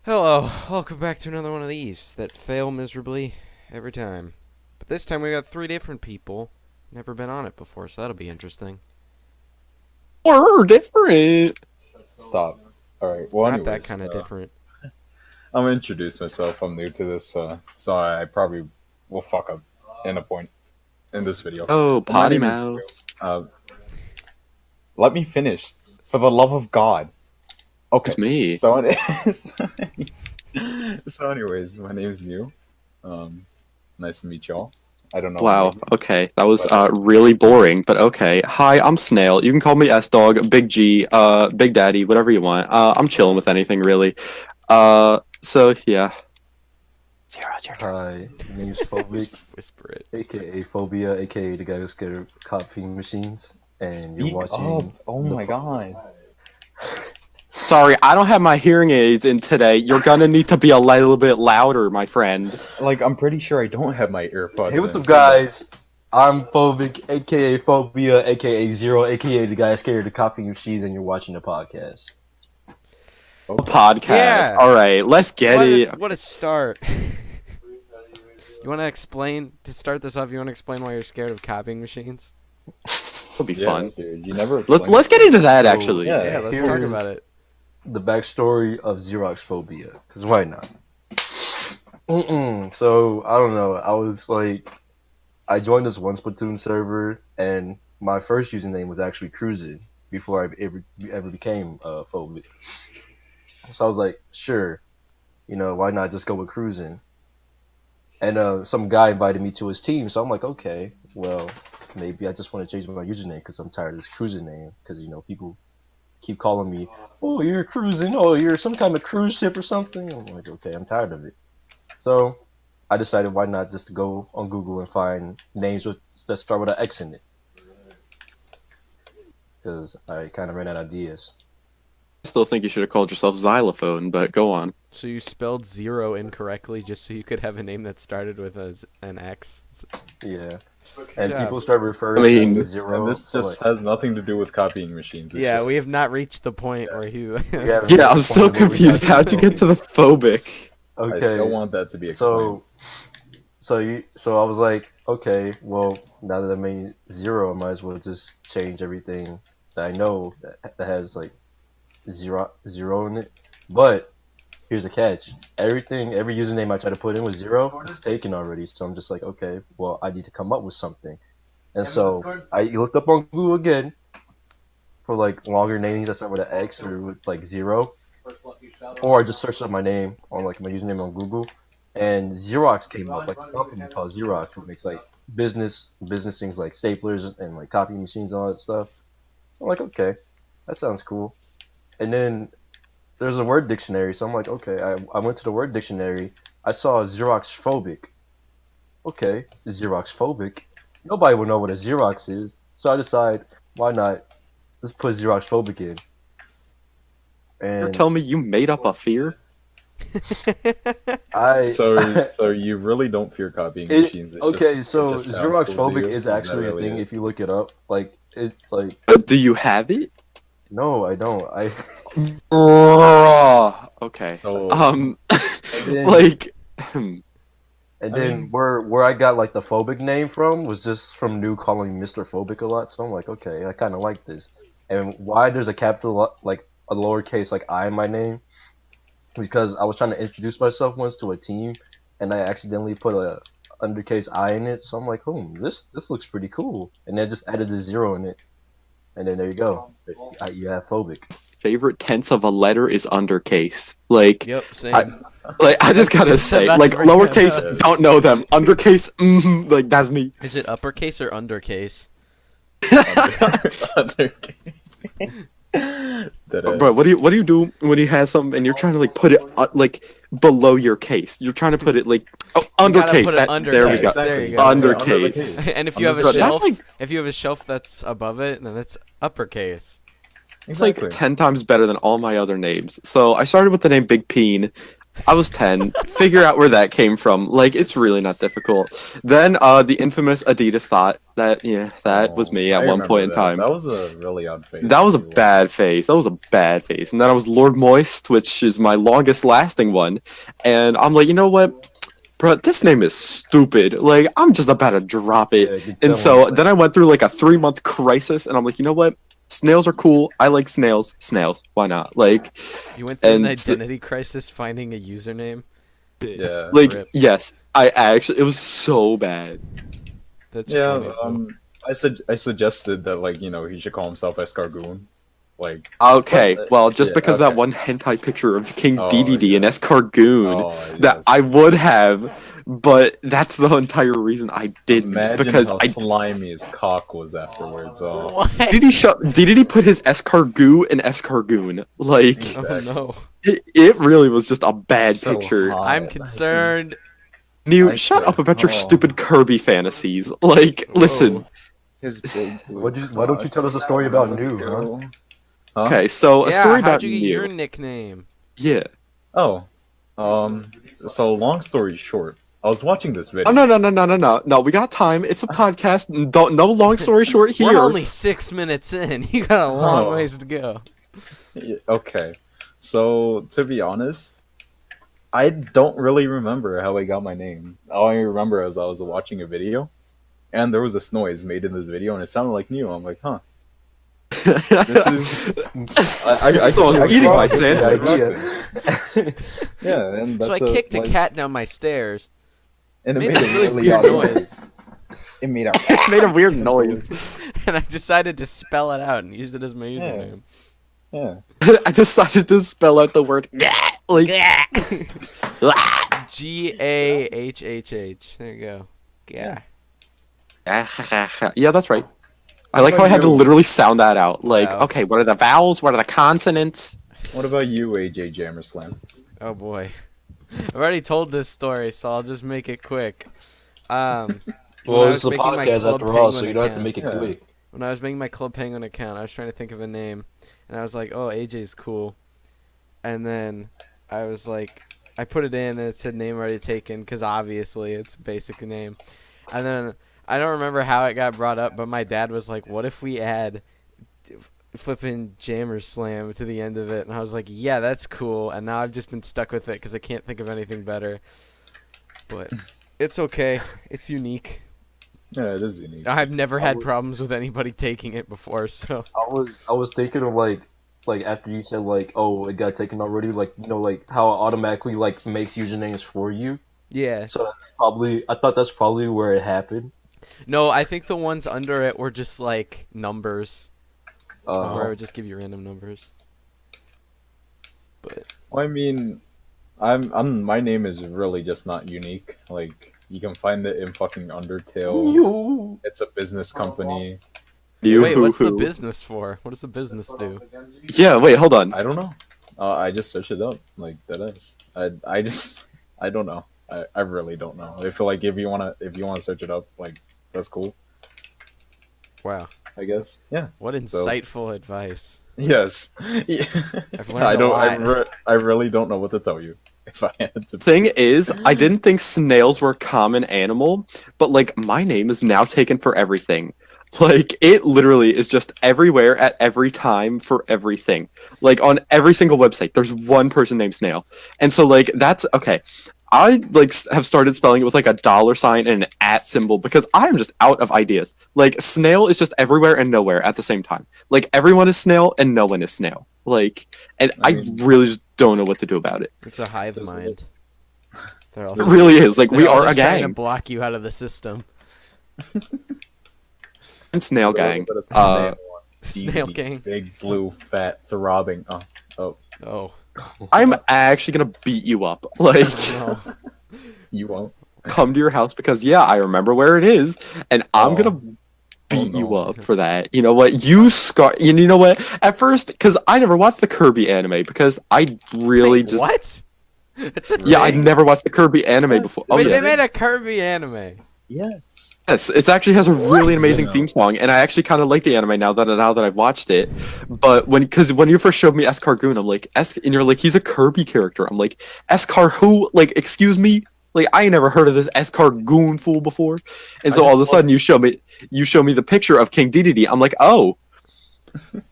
Hello, welcome back to another one of these that fail miserably every time. But this time we got three different people. Never been on it before, so that'll be interesting. We're different. Stop. Alright, well Not that anyways, kind of different. I'm gonna introduce myself. I'm new to this, so I probably will fuck up in a point in this video. Oh, But my potty name is mouth. Nyoo. Let me finish. For the love of God. Okay. It's me. So, so anyways, my name is Nyoo. Nice to meet y'all. I don't know. Wow. Maybe, Okay, that was but, really boring, but okay. Hi, I'm Snail. You can call me S Dog, Big G, Big Daddy, whatever you want. I'm chilling with anything really. So yeah. Zero, it's your turn. Hi, name's Just PH0BiC, whisper it. aka Phobia, aka the guy who's scared of copy machines, and speak you're watching. up. Oh my God. Sorry, I don't have my hearing aids in today. You're gonna need to be a little bit louder, my friend. Like, I'm pretty sure I don't have my earpods Hey, what's in. up, guys? I'm PH0BiC, aka Phobia, aka Zero, aka the guy scared of copy machines, and you're watching the podcast. Okay. Podcast. Yeah. Alright, let's get it. What a start. You want to explain, to start this off, you want to explain why you're scared of copying machines? It'll be Yeah, fun. dude. You never. Let's get into that So, actually. Yeah. Yeah, let's talk here's about it. The backstory of Xerox phobia, because why not? So, I don't know, I joined this one Splatoon server, and my first username was actually Cruisin' before I ever became phobic. So I was like, sure, why not just go with Cruisin'? And some guy invited me to his team, so I'm like, okay, well, maybe I just want to change my username because I'm tired of this Cruisin' name, because people keep calling me, oh, you're cruising, oh, you're some kind of cruise ship or something. I'm like, okay, I'm tired of it. So I decided why not just go on Google and find names that start with an X in it, because I kind of ran out of ideas. I still think you should have called yourself Xylophone, but go on. So you spelled zero incorrectly just so you could have a name that started with an X? Yeah, and job. people start referring I mean, to This, zero. and this so just like, has nothing to do with copying machines. It's Yeah, just, we have not reached the point where he... haven't Yeah, I'm reached the still point where we confused. got How'd you get to the phobic? I okay. still want that to be explained. So I was like, okay, well, now that I made zero, I might as well just change everything that I know that has like zero in it. But here's a catch: every username I try to put in with zero, it's taken already. So I'm just like, okay, well, I need to come up with something. And so I looked up on Google again for like longer names that start with an X or with like zero, or I just searched up my name on like my username on Google, and Xerox came up, like a company called Xerox who makes like business things like staplers and like copy machines and all that stuff. I'm like, okay, that sounds cool. And then there's a word dictionary, so I'm like, okay, I went to the word dictionary. I saw Xerox phobic. Okay, Xerox phobic. Nobody will know what a Xerox is, so I decide, why not? Let's put Xerox phobic in. You're And telling me you made up a fear? So you really don't fear copying machines. It's okay, just, so it just sounds Xerox cool to phobic you? is that actually a really thing it? if you look it up. Like Do you have it? no, I don't. Okay. So And then, Like, and I then mean- where I got like the phobic name from was just from New calling me Mr. Phobic a lot. So I'm like, okay, I kind of like this. And why there's a capital like a lowercase like I in my name? Because I was trying to introduce myself once to a team, and I accidentally put a undercase I in it. So I'm like, this looks pretty cool. And then just added a zero in it, and then there you go. You have phobic. favorite tense of a letter is undercase. Like, Yep, same. I just gotta Just say, about like, to bring that lowercase, up. don't know them. Undercase, like, that's me. Is it uppercase or undercase? Bro, what do you do when you have something and you're trying to like put it like below your case? You're trying to put it like You gotta undercase. put it under There we case. go. There you Exactly. go. Under the Undercase. case. And if you have a Bro, that's shelf, like- if you have a shelf that's above it, then it's uppercase. It's like Exactly. 10 times better than all my other names. So I started with the name Big Peen. I was 10. Figure out where that came from. Like, it's really not difficult. Then, the infamous Adidas thought that, yeah, that was me I at one remember point in that. time. That was a really odd phase. That was a to be bad phase. That was a bad phase. And then I was Lord Moist, which is my longest lasting one. And I'm like, you know what? Bro, this name is stupid. Like, I'm just about to drop it. Yeah, you can And tell so when- then I went through like a 3-month crisis, and I'm like, you know what? Snails are cool. I like snails. Snails. Why not? Like, You went through an and s- identity crisis finding a username. Yeah. like Rip. yes, it was so bad. That's Yeah. funny. though. I suggested that he should call himself Escargoon. Like. Okay, But, well, just yeah, because okay. that one hentai picture of King Oh, DDD and yes. Escargoon Oh, that yes. I would have, but that's the entire reason I didn't. Imagine Because how slimy his cock was afterwards. Oh. What? DDD put his Escargoo in Escargoon. Like, Oh no. it really was just a bad So picture. hot. I'm concerned. Nyoo, I shut could- up about your oh. stupid Kirby fantasies. Like, listen. Whoa. His big. Why don't you tell us a story about Nyoo, huh? Huh? Okay, so a Yeah, story about how'd you get Nyoo. your nickname? Yeah. Oh. So long story short, I was watching this video. Oh no! We got time. It's a podcast. No long story short here. We're only 6 minutes in. You got a long Oh. ways to go. Yeah, okay. So to be honest, I don't really remember how I got my name. All I remember is I was watching a video, and there was this noise made in this video, and it sounded like Nyoo. I'm like, huh. This is. I Someone's eating my sandwich. Yeah, and So that's I kicked a like- cat down my stairs. and it made made this a really really weird odd noise. noise. It made a. It made a weird noise. And I decided to spell it out and use it as my username. Yeah. I decided to spell out the word like Gahhh. There you go. Yeah. yeah, that's right. I like how I had to literally sound that out. Like, Wow. okay, what are the vowels? What are the consonants? What about you, AJ Jammerslam? Oh boy. I've already told this story, so I'll just make it quick. When I Well, was it's a making my podcast Club after all, so Penguin you don't have to account- make it Yeah. quick. When I was making my Club Penguin account, I was trying to think of a name, and I was like, "Oh, AJ's cool," and then I was like, I put it in, and it said name already taken, because obviously it's a basic name, and then I don't remember how it got brought up, but my dad was like, "What if we add flipping Jammer Slam to the end of it?" And I was like, "Yeah, that's cool," and now I've just been stuck with it because I can't think of anything better, but it's okay, it's unique. Yeah, it is unique. I've never had would- problems with anybody taking it before, so. I was thinking of like after you said like, oh, it got taken already, like like how it automatically like makes usernames for you. Yeah. So I thought that's probably where it happened. No, I think the ones under it were just like numbers, where I Uh, would just give you random numbers. But Well, I mean, I'm my name is really just not unique. Like you can find it in fucking Undertale. you. It's a business company. wait, what's the Yoo-hoo-hoo. business for? What does the business do? Yeah, wait, hold on. I don't know. I just searched it up. Like that is. I don't know. I really don't know. I feel like if you wanna search it up, like that's cool. Wow, I guess. Yeah. what insightful advice! Yes. I've learned I a don't. lot. I really don't know what to tell you. If I had to. Thing is, I didn't think snails were a common animal, but like my name is now taken for everything. Like it literally is just everywhere at every time for everything. Like on every single website, there's one person named Snail, and so like that's okay. I like have started spelling it with like a $sign and an @ symbol because I'm just out of ideas. Like Snail is just everywhere and nowhere at the same time. Like everyone is Snail and no one is Snail. Like, and I I mean- really just don't know what to do about it. It's a hive mind. They're all It really is. Like we they're all are a just trying to gang. block you out of the system. And Snail There's a gang. little bit of snail on Snail DDD, gang. Big blue fat throbbing. Oh I'm actually gonna beat you up. Like no. You won't. come to your house because yeah, I remember where it is, and I'm Oh. gonna beat Oh, you no. up for that. You know what? You know what? At first, because I never watched the Kirby anime because I really Wait, just what? It's a yeah, I thing? never watched the Kirby anime before. Oh Wait, yeah, they made a Kirby anime. Yes. Yes, it actually has a really amazing Yeah. theme song, and I actually kind of like the anime now that I've watched it. But because when you first showed me Escargoon, I'm like and you're like he's a Kirby character. I'm like Escar who? Like excuse me, like I ain't never heard of this Escargoon fool before. And I so all of just a sudden you show me the picture of King Dedede. I'm like oh,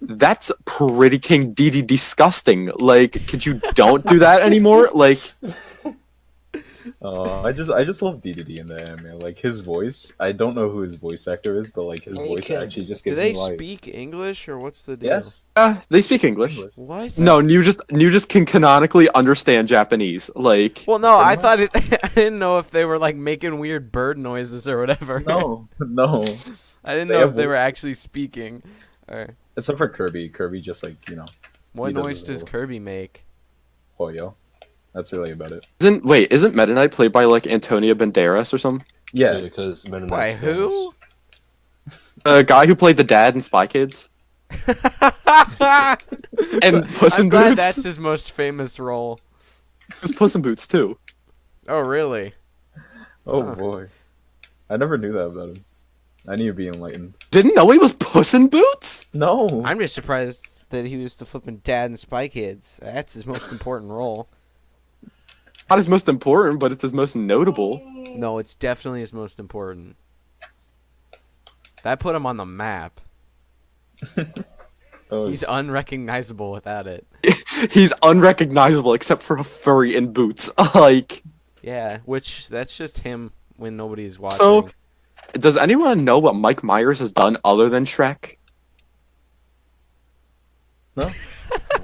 that's pretty King Dedede disgusting. Like could you don't do that anymore? Like. I just love DDD in the anime. Like his voice, I don't know who his voice actor is, but like his voice actually just Do gives they me life. speak English or what's the deal? Yes. They speak English. What? No, you just can canonically understand Japanese. Like Well, no, I Pretty thought it. I didn't know if they were like making weird bird noises or whatever. No, no. I didn't They know have if they were actually speaking. Alright. Except for Kirby. Kirby just like, you know, What He does noise his does little- Kirby make? Hoyo. That's really about it. isn't Meta Knight played by like Antonio Banderas or something? Yeah. because Meta By Knight's who? A guy who played the dad in Spy Kids and Puss I'm in glad Boots. that's his most famous role. It was Puss in Boots too. Oh, really? Oh Huh. boy. I never knew that about him. I need to be enlightened. Didn't know he was Puss in Boots. No. I'm just surprised that he was the flipping dad in Spy Kids. That's his most important role. Not his most important, but it's his most notable. No, it's definitely his most important. That put him on the map. Oh, He's unrecognizable without it. He's unrecognizable except for a furry in boots. Like, Yeah, which that's just him when nobody's watching. So- does anyone know what Mike Myers has done other than Shrek? no.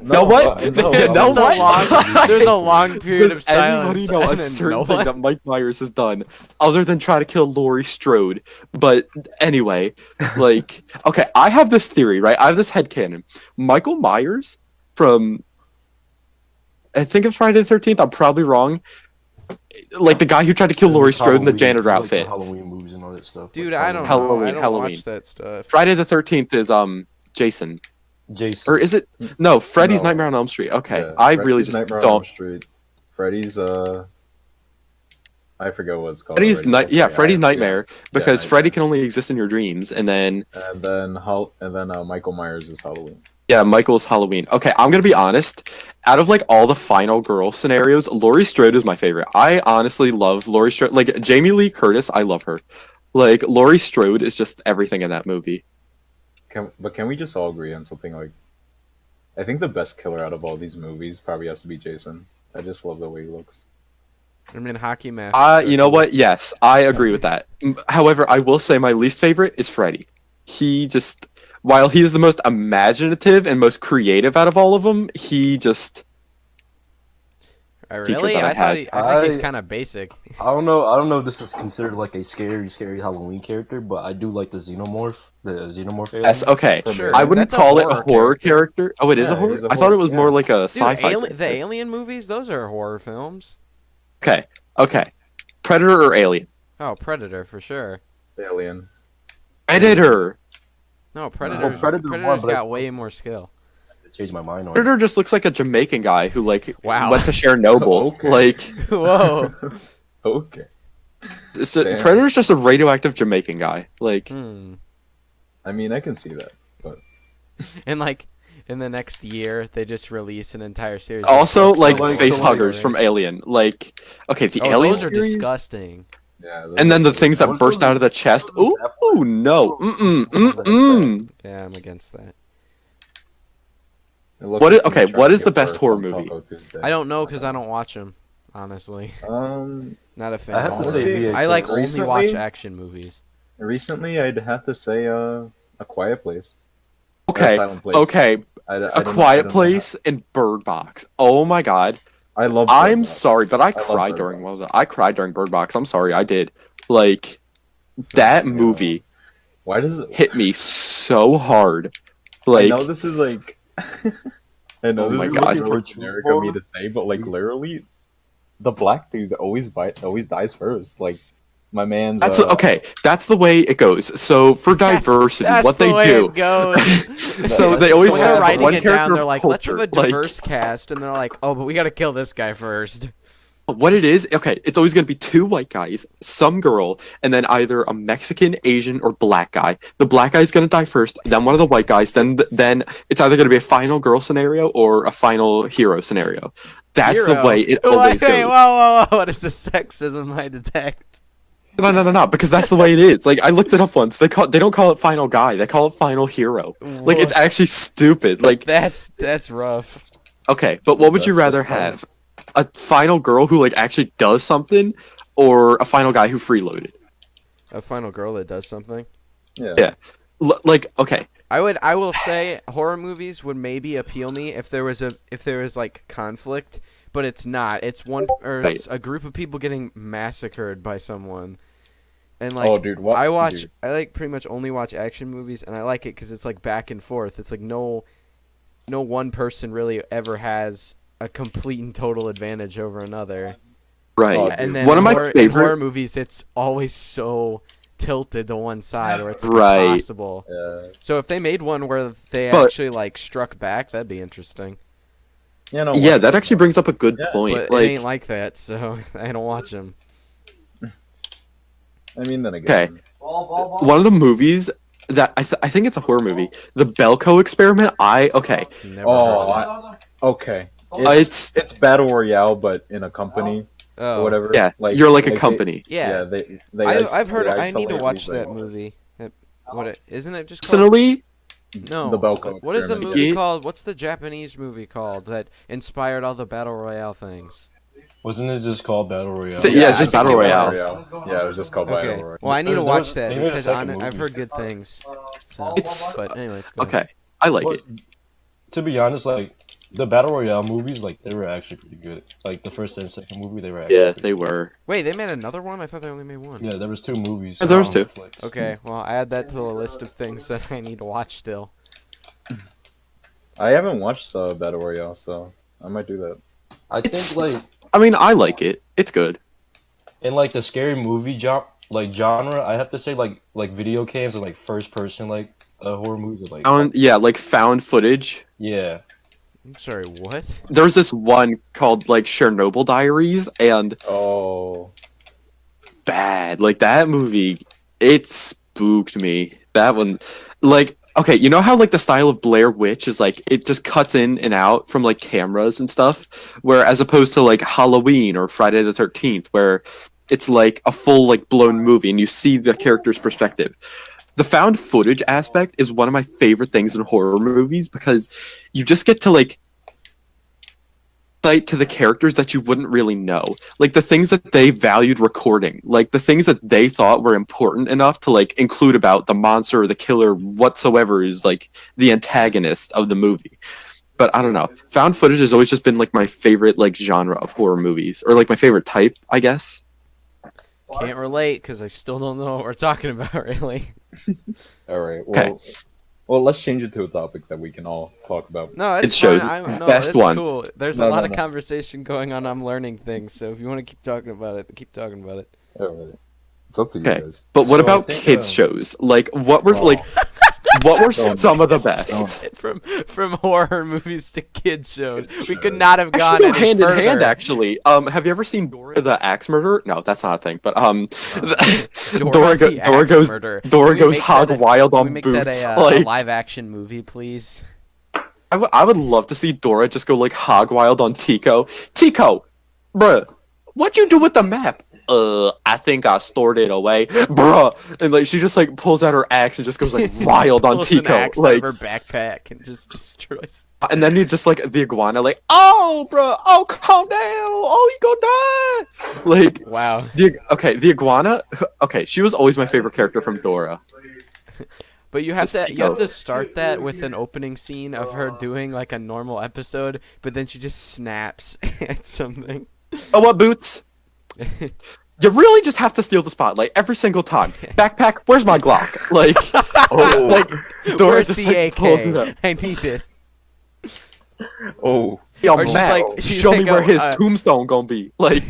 know what? No. You know There's what? there's a long period of Does anybody silence. know a and then certain no thing one- that Mike Myers has done other than try to kill Laurie Strode? But anyway, like, okay, I have this theory, right? I have this headcanon. Michael Myers from, I think it's Friday the 13th, I'm probably wrong. Like the guy who tried to kill Laurie Strode in the janitor like outfit. The Halloween movies and all that stuff. Dude, like I don't know. Halloween, I don't Halloween. watch that stuff. Friday the 13th is Jason. Jason. Or is it? No, Freddy's No. Nightmare on Elm Street. Okay, Yeah, I Freddy's really just Nightmare on Elm don't. Street. Freddy's I forget what it's called. Freddy's already. night, yeah, Okay, Freddy's yeah. Nightmare because Nightmare. Freddy can only exist in your dreams, and then And then Michael Myers is Halloween. yeah, Michael's Halloween. Okay, I'm gonna be honest. Out of like all the final girl scenarios, Laurie Strode is my favorite. I honestly love Laurie Strode. Like Jamie Lee Curtis, I love her. Like Laurie Strode is just everything in that movie. Can we just all agree on something like? I think the best killer out of all these movies probably has to be Jason. I just love the way he looks. I mean, Hockey Mask. You know what? Yes, I agree with that. However, I will say my least favorite is Freddy. He just, while he's the most imaginative and most creative out of all of them, he just. Really? that I I thought had. I think he's I- kind of basic. I don't know if this is considered like a scary Halloween character, but I do like the xenomorph alien. Yes, okay. Sure. I wouldn't That's a call it a horror horror character. Oh, it is Yeah, a horror? it is a I thought it horror, was more yeah. like a Dude, sci-fi. the Alien movies, those are horror films. Okay, okay. Predator or Alien? Oh, Predator for sure. Alien. Predator. No, Predator's Predator Predator's one, but got that's- way more skill. I changed my mind on it. Predator just looks like a Jamaican guy who like Wow. went to Chernobyl. Okay. Like Whoa. Okay. it's just, Damn. Predator's just a radioactive Jamaican guy. Like Hmm. I mean, I can see that. And like in the next year, they just release an entire series. of also books like on the face story. huggers from Alien. Like okay, the Oh, Alien those are series, disgusting. Yeah. and then the things that Those burst are- out of the chest. Ooh, no. Yeah, I'm against that. What is the best horror movie? I don't know because I don't watch them. Honestly, not a fan. I have to say Honestly, VHS. I like only Recently- watch action movies. Recently, I'd have to say A Quiet Place. Or Okay, Silent Place. okay. I A don't know- I Quiet don't know Place and Bird Box. Oh my god. how- I love. Bird I'm Box. sorry, but I love cried Bird during one Box. of the. I cried during Bird Box. I'm sorry, I did. Like that Yeah. movie Why does it hit me so hard. I Like know this is like. I know Oh this my is God. like really generic of me to say, but like literally, the black dude always dies first. Like my man's. that's okay. That's the way it goes. So for diversity, That's what the they way do. It goes. So they always When have they're writing one it character down, they're of like, "Let's have a culture, like- diverse cast," and they're like, "Oh, but we got to kill this guy first." what it is, okay, it's always going to be two white guys, some girl, and then either a Mexican, Asian, or black guy. The black guy's going to die first, then one of the white guys, then it's either going to be a final girl scenario or a final hero scenario. That's the Hero. way it Wait, always whoa, goes. whoa, whoa! What is the sexism I detect? No, because that's the way it is. Like, I looked it up once. They don't call it final guy. They call it final hero. Like, it's actually stupid. Like, That's rough. okay, but what would you That's rather just dumb. have? A final girl who like actually does something, or a final guy who freeloaded? A final girl that does something. Yeah. Like, okay, I will say horror movies would maybe appeal me if there was like conflict, but it's not. It's Right. it's a group of people getting massacred by someone. And like Oh, dude, what? I Dude. like pretty much only watch action movies, and I like it cuz it's like back and forth. It's like no one person really ever has a complete and total advantage over another. right. Oh, And dude. then One of my in horror favorite. movies, it's always so tilted to one side, or it's like Right. impossible. So if they made one where they But- actually like struck back, that'd be interesting. You know Yeah, what? that actually brings up a good Yeah, point. But it Like, ain't like that, so I don't watch them. I mean, then again. okay, one of the movies that I think it's a horror movie, the Belko experiment. Okay, Never Oh, heard of it. Okay. it's It's battle royale, but in a company Oh, or whatever. yeah, you're like a they- company. Yeah, they I've heard. they I need to isolate watch these, that like, movie. Isn't it just called? Personally, No. The Belko What is the experiment. movie Yeah. called? What's the Japanese movie called that inspired all the battle royale things? Wasn't it just called Battle Royale? Yeah, it's I just think Battle it Royale. was. Yeah, it was just called Okay. battle royale. Well, I need to There watch was- that they made a because second I've movie. heard good things. So, It's- but anyways, go ahead. okay, I like But it. to be honest, like the Battle Royale movies, like they were actually pretty good. Like the first and second movie, they were actually Yeah, pretty they were. Wait, they made another one? I thought they only made one. Yeah, there was two movies. Yeah, there was on two. Netflix. Okay, well, add that to the list of things that I need to watch still. I haven't watched battle royale, so I might do that. I It's- think like I mean, I like it. It's good. in like the scary movie genre, I have to say like video games and like first person like horror movies are like Like found footage. yeah. I'm sorry, what? There's this one called like Chernobyl Diaries, and Oh, bad. Like that movie, it spooked me. That one, like, okay, you know how like the style of Blair Witch is like it just cuts in and out from like cameras and stuff, where as opposed to like Halloween or Friday the 13th, where it's like a full like blown movie and you see the character's perspective. The found footage aspect is one of my favorite things in horror movies because you just get to like sight to the characters that you wouldn't really know, like the things that they valued recording, like the things that they thought were important enough to like include about the monster or the killer whatsoever is like the antagonist of the movie. But I don't know, found footage has always just been like my favorite like genre of horror movies, or like my favorite type, I guess. Can't relate because I still don't know what we're talking about, really. all right. Okay. Well, let's change it to a topic that we can all talk about. No, it's It showed fine. No, best it's one. cool. There's No, a lot no, of no. conversation going on. I'm learning things, so if you want to keep talking about it, keep talking about it. All right. It's up to you Okay. guys. But what So I about think, kids shows? Like what were like what were Don't- some of the don't- best? From horror movies to kids shows, we could not have gone Actually, no, any hand further. in hand. Actually, have you ever seen Dora the Axe Murderer? No, that's not a thing. But Dora the Dora Axe goes Murderer. Dora Can we goes make hog that wild Can on we make boots. that a Like live action movie, please? I would love to see Dora just go like hog wild on Tico. Tico, bruh, what'd you do with the map? I think I stored it away, bruh. And like she just like pulls out her axe and just goes like wild on Pulls an Tico, axe out like. of her backpack and just destroys. And then he just like the iguana, like, oh, bro, oh, calm down, oh, you gonna die. Like, Wow. the iguana. Okay, she was always my favorite character from Dora. But you have This to you have Tico. to start that with an opening scene of her doing like a normal episode, but then she just snaps at something. Oh, what boots? You really just have to steal the spotlight every single time. Backpack, where's my Glock? Like, Oh, like Dora Where's just the like pulled it AK? up. I need it. oh, Yo, Or she's Matt, like- she's show me like, where oh, his uh, tombstone gonna be. Like,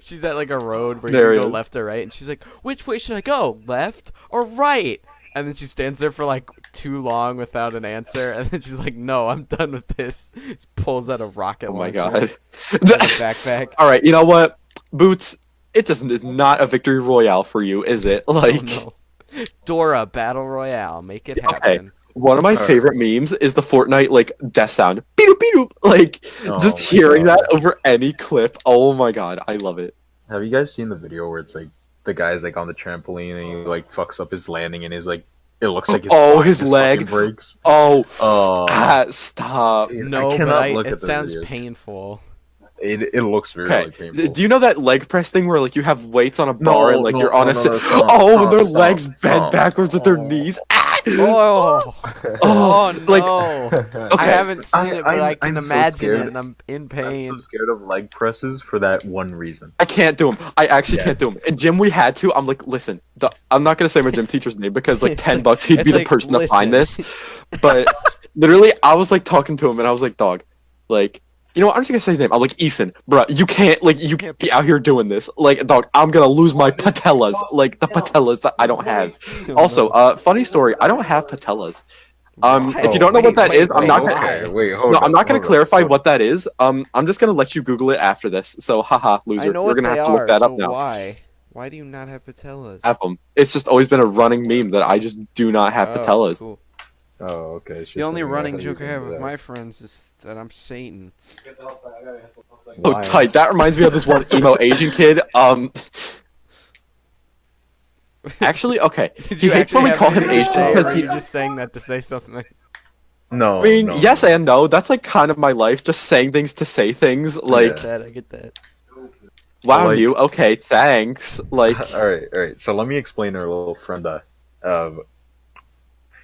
She's at like a road where There you he can go is. left or right, and she's like, "Which way should I go? Left or right?" And then she stands there for like too long without an answer, and then she's like, "No, I'm done with this." Just pulls out a rocket Oh my launcher god. and a backpack. All right, you know what, Boots? It's not a victory royale for you, is it? Like, Oh no. Dora Battle Royale, make it okay. happen. One of my Alright. favorite memes is the Fortnite like death sound. Beep beep. Like Oh just my hearing God. that over any clip. Oh my god, I love it. Have you guys seen the video where it's like the guy's like on the trampoline and he like fucks up his landing and his like it looks like his Oh, spine his just leg. fucking breaks. Oh, Oh, stop. dude, No, I but cannot look it at the sounds videos. painful. It looks very Okay. painful. Do you know that leg press thing where like you have weights on a bar and like you're on a stop, oh, stop, their stop, legs bend stop. backwards with their knees. Ah! Oh, Oh, no! like- I haven't seen it, but I can I'm so imagine scared. it, and I'm in I'm pain. so scared of leg presses for that one reason. I can't do them. I actually Yeah. can't do them. In gym, we had to. I'm like, listen, I'm not gonna say my gym teacher's name because like It's $10 like- he'd it's be the like, person to find this. listen. But literally, I was like talking to him and I was like, dog, like, you know what? I'm just gonna say his name. I'm like, Eason, bruh, you can't be out here doing this. Like, dog, I'm gonna lose my patellas, like the patellas that I don't have. Oh, Also, no. funny story, I don't have patellas. Why? If you don't know what that is, I'm not gonna. why? Wait, hold No, on, I'm not gonna hold on, clarify hold on. what that is. I'm just gonna let you Google it after this. So, haha, loser. I know We're what gonna they have to are. look that So up now. why? Why do you not have patellas? Have them. It's just always been a running meme that I just do not have Oh, patellas. cool. Oh, okay. it's The just only something running I thought joke I you have were with gonna my ask. friends is that I'm Satan. Oh, Why? tight. That reminds me of this one emo Asian kid. Actually, okay. Did He you hates when actually we call have him anything to Asian say, or because were he. you just saying that to say something? No. I mean, no, yes no. and no. That's like kind of my life, just saying things to say things. I Like, get that. I get that. wow, Like- you okay? Thanks. Like, all right. So let me explain our little friend.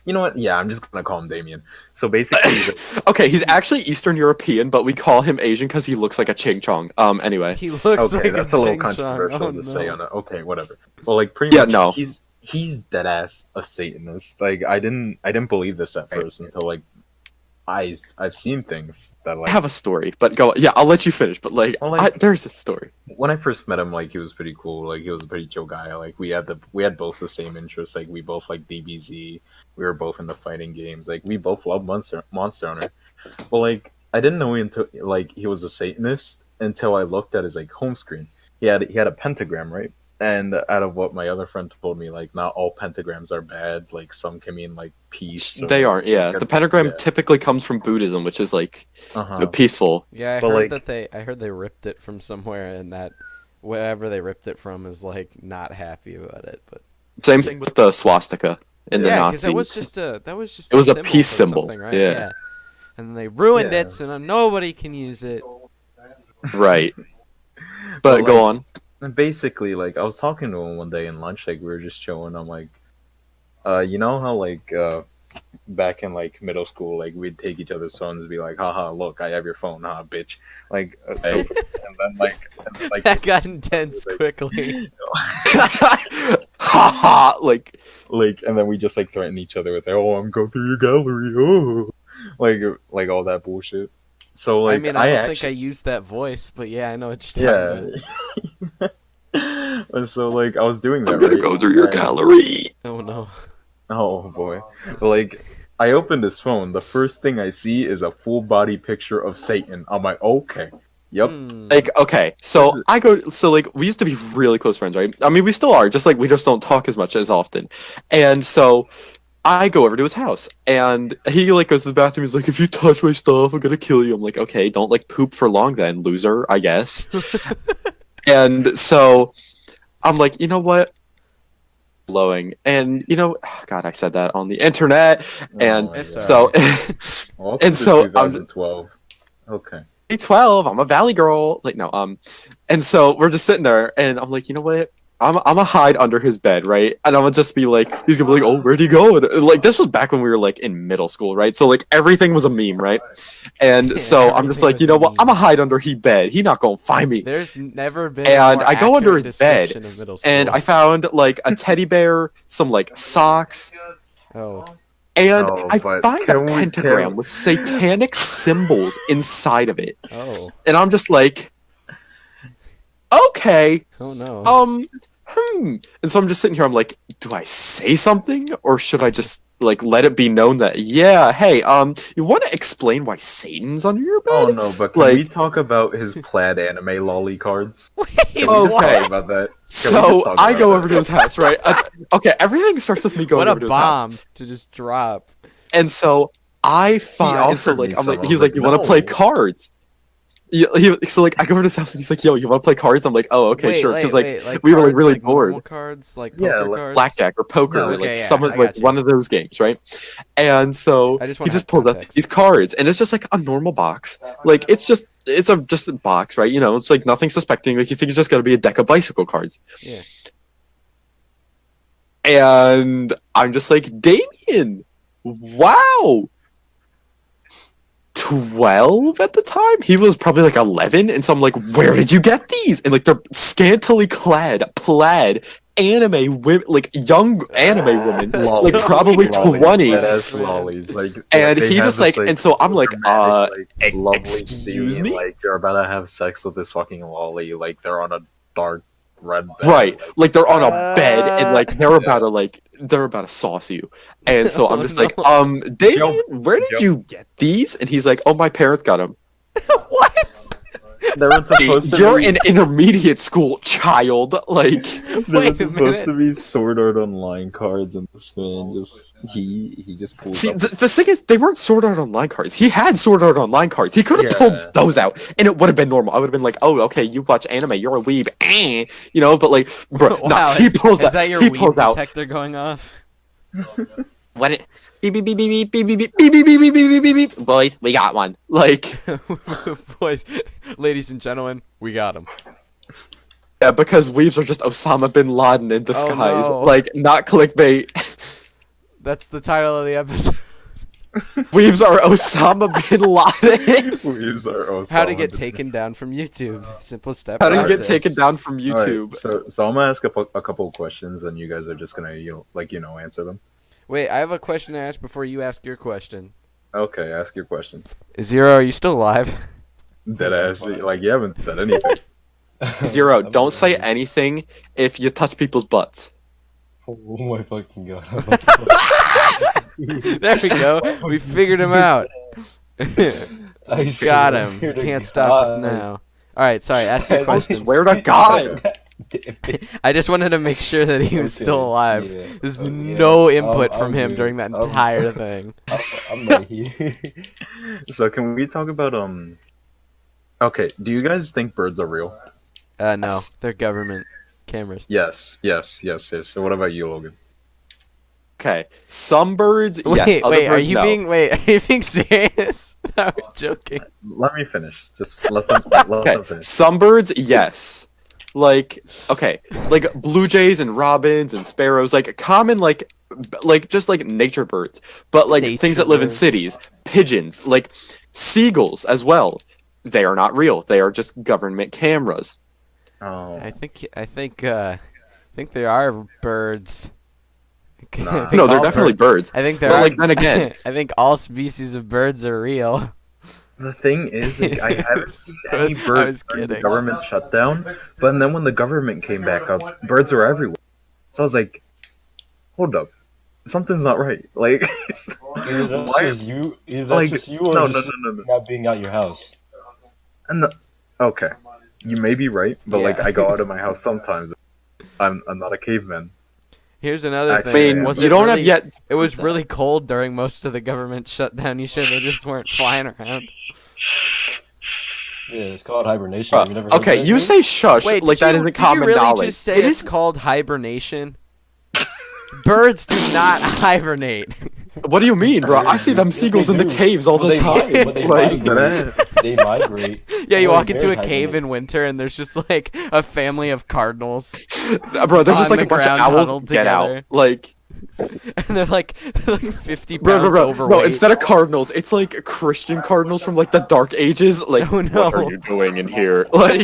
You know what? Yeah, I'm just gonna call him Damien. So basically, he's like, okay, he's actually Eastern European, but we call him Asian because he looks like a ching chong. Anyway. He looks okay, like that's a a little ching-chong. controversial Oh, to no. say on it. Okay, whatever. Well, like pretty Yeah, much, no. he's dead ass a Satanist. Like I didn't believe this at Right. first until like I've seen things that I like have a story, but go. Yeah, I'll let you finish. But like, Well, like- there's a story. when I first met him, like he was pretty cool. Like he was a pretty chill guy. Like we had both the same interests. Like we both like DBZ. We were both into fighting games. Like we both love Monster Hunter. But like I didn't know until like he was a Satanist until I looked at his like home screen. He had a pentagram, right? And out of what my other friend told me, like not all pentagrams are bad. Like some can mean like peace. or, They aren't. Yeah, like, the pentagram yeah. typically comes from Buddhism, which is like Uh-huh. peaceful. Yeah, I But, heard like- that I heard they ripped it from somewhere, and that wherever they ripped it from is like not happy about it. But Same thing with the swastika in the yeah, Nazi. because that was just It was a symbol peace for symbol, something, right? yeah. And they ruined Yeah. it, so now nobody can use it. right. But But, go like- on. And basically, like I was talking to him one day in lunch, like we were just chilling. I'm like, you know how like back in like middle school, like we'd take each other's phones and be like, haha, look, I have your phone, haha, bitch. Like, so, and then like That got intense like- quickly. Ha ha! Like, and then we just like threaten each other with, oh, I'm going through your gallery, oh, like all that bullshit. So like, I mean, I don't actually, think I used that voice, but yeah, I know what you're talking yeah. about. And so like I was doing that. I'm gonna right? go through your And- gallery. Oh no. Oh boy. Like I opened his phone, the first thing I see is a full body picture of Satan. I'm like, okay. Yep. Hmm. Like, okay, so like, we used to be really close friends, right? I mean, we still are, just like, we just don't talk as much as often. And so, I go over to his house, and he, like, goes to the bathroom, he's like, if you touch my stuff, I'm gonna kill you. I'm like, okay, don't, like, poop for long then, loser, I guess. And so, I'm like, you know what? Blowing. And, you know, God, I said that on the internet, and Oh my It's God. so, Welcome and to so, 2012. Okay. 12, I'm a valley girl. Like, no, and so we're just sitting there, and I'm like, you know what? I'm gonna hide under his bed, right? And I'm gonna just be like, he's gonna be like, oh, where'd he go? And, like, this was back when we were like in middle school, right? So like everything was a meme, right? And Yeah, so I'm just everything like, was you know a what? meme. I'm gonna hide under his bed. He not gonna find me. There's never been And a more I go under accurate his bed, description of middle school. And I found like a teddy bear, some like socks, Oh. and Oh, I but find a can we- pentagram can- with satanic symbols inside of it. Oh. And I'm just like, okay. Oh no. And so I'm just sitting here. I'm like, do I say something or should I just like let it be known that yeah, hey, you want to explain why Satan's under your bed? Oh no, but can Like- we talk about his plaid anime lolly cards? Wait, Can we just Okay. talk about that? Can we just So talk I about go that? over to his house, right? Okay, everything starts with me going what a over to his house. bomb to just drop. And so I find, and so offered me like I'm some, like, I he's was like, you like, want to play no. cards? Yeah, so like I go over to his house and he's like, yo, you want to play cards? I'm like, oh, okay, Wait, sure, wait, because like wait, we were like cards, really like normal bored. cards, like Yeah, poker like cards. Blackjack or poker, No, or okay, like yeah, some I of like got you. one of those games, right? And so I just he wanna just have pulls out context. these cards, and it's just like a normal box. Like it's just a box, right? You know, it's like nothing suspecting. Like you think it's just gonna be a deck of bicycle cards. Yeah. And I'm just like, Damien, wow. 12 at the time. He was probably like 11, and so I'm like, where did you get these? And like they're scantily clad plaid anime women, like young anime women, That's like so probably Lollies, 20. deadass Man. lollies, like, And they he have just this, like, and so I'm like, dramatic, like, lovely excuse scene, me? like you're about to have sex with this fucking lolly, like they're on a dark red bed, right, like they're on a bed and like they're Yeah. about to sauce you. And so I'm Oh, just no. like, Damien, where did Yep. you get these? And he's like, oh, my parents got them. What? They weren't supposed to You're be. an intermediate school child, like. They were Wait a supposed minute. to be Sword Art Online cards, and this man just he just pulled See, up. the thing is, they weren't Sword Art Online cards. He had Sword Art Online cards. He could have Yeah. pulled those out, and it would have been normal. I would have been like, "Oh, okay, you watch anime, you're a weeb," you know. But like, bro, Wow, no, he pulls is out. that your He weed pulls out. detector going off? What? Beep beep beep beep beep beep beep beep beep beep beep beep beep beep beep. Boys, we got one. Like, Boys, ladies and gentlemen, we got him. yeah, because weebs are just Osama bin Laden in disguise. no. Like, not clickbait. That's the title of the episode. Weebs are Osama bin Laden. Weaves are also How to get taken down from YouTube. Simple step How to process. get taken down from Alright, YouTube? so I'm gonna ask a couple of questions, and you guys are just gonna answer them. Wait, I have a question to ask before you ask your question. Okay, ask your question. Zero, are you still alive? Deadass, like you haven't said anything. Zero, don't say anything if you touch people's butts. Oh my fucking god. There we go. We figured him out. I Got swear him. to Can't stop us God. now. Alright, sorry, ask your I question. Swear to God. Damn it. I just wanted to make sure that he was Okay, still alive. yeah, There's yeah. no input from I'm him good. during that I'm- entire thing. I'm right here. So can we talk about Okay, do you guys think birds are real? No, they're government cameras. Yes. So what about you, Logan? Okay, some birds, Wait, yes. Other wait, are birds, you no. are you being serious? I'm joking. Let me finish. Just let them Okay, finish. some birds, yes. Like, okay, like blue jays and robins and sparrows, like common, like just like nature birds. But like Nature things that live in birds. cities, pigeons, like seagulls as well. They are not real. They are just government cameras. Oh, I think there are birds. I Nah. think No, they're all definitely birds. I think there But, are. like, then again- I think all species of birds are real. the thing is, like, I haven't seen any I birds was during the kidding. government shutdown. But then when the government came back up, birds were everywhere. So I was like, hold up, something's not right. Like, Either that's why? just you, either that's Like, just you, or no, just no. not being out your house. And okay, you may be right, but like Yeah. I go out of my house sometimes. I'm not a caveman. Here's another I thing. I mean, Was you it don't really, have yet. It was really cold during most of the government shutdown. You sure they just weren't flying around? Yeah, it's called hibernation. Have you never heard Okay, that you thing? say shush, Wait, like did that you, isn't did common you really knowledge. just say It it's is- called hibernation? Birds do not hibernate. What do you mean, bro? I see them Yes, seagulls they in the do. caves all Well, the they time. migrate, but they Like, migrate. They migrate. Yeah, you Only walk into a bears cave hibernate. in winter and there's just like a family of cardinals, bro, there's just on like a the bunch of ground owls. huddled Get out. together. Like, and they're like 50 pounds bro. overweight. No, instead of cardinals, it's like Christian cardinals from like the Dark Ages. Like, Oh, no. what are you doing in here? Like,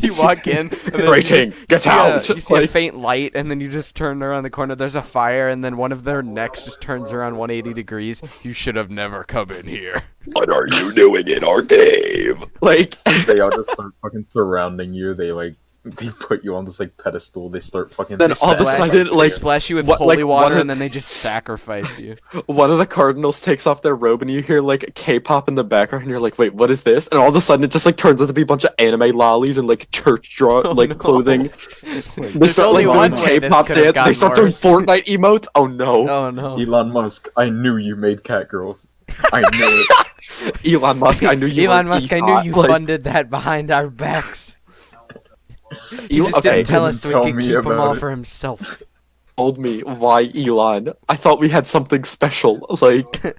You walk in, and then Rating, get out. You see a Like- faint light, and then you just turn around the corner. There's a fire, and then one of their necks just turns around 180 degrees. You should have never come in here. what are you doing in our cave? Like, They all just start fucking surrounding you. They like They put you on this like pedestal. They start fucking. Then all of a splash- sudden, like, splash you with what- holy like, water, one- and then they just sacrifice you. one of the cardinals takes off their robe, and you hear like K-pop in the background, and you're like, "Wait, what is this?" And all of a sudden, it just like turns out to be a bunch of anime lollies and like church Oh, no. clothing. They There's start only like one doing way this K-pop could have dance. They gotten start doing worse. Fortnite emotes. Oh no! Oh no. Elon Musk, I knew you made cat girls. I knew it. Elon Musk, I knew you. Elon were Musk, I knew EHOT. you Like, funded that behind our backs. He Elon- just okay, didn't tell us so didn't he tell could me keep them all about it. for himself. told me why Elon. I thought we had something special. Like,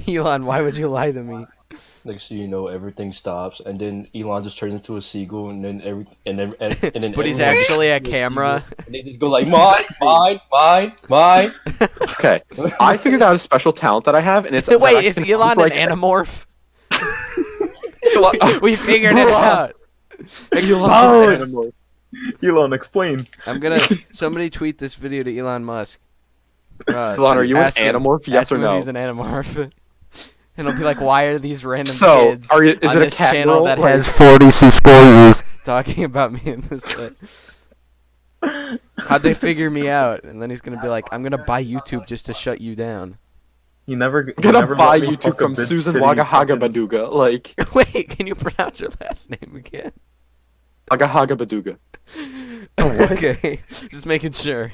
Elon, why would you lie to me? Next thing you know, everything stops, and then Elon just turns into a seagull, and then and then But he's everyone actually a turns into camera. seagull, and they just go like mine. okay, I figured out a special talent that I have, and it's that I Wait, is can Elon like, an anamorph? Elon- We figured it Bruh. out. Elon's an Exposed. animal. Elon, explain. I'm gonna somebody tweet this video to Elon Musk. Elon, are you an ask him- animorph? Yes ask or him if no? He's an anamorph. And I'll be like, why are these random So, kids are you? Is on it a this cat channel girl? that Like- has 40 subscribers talking about me in this way? How'd they figure me out? And then he's gonna be like, I'm gonna buy YouTube just to shut you down. You never. I'm gonna never buy let me YouTube fuck a from big Susan titty Wagahaga fucking- Baduga. Like, Wait, can you pronounce your last name again? Wagahaga Baduga. Okay, just making sure.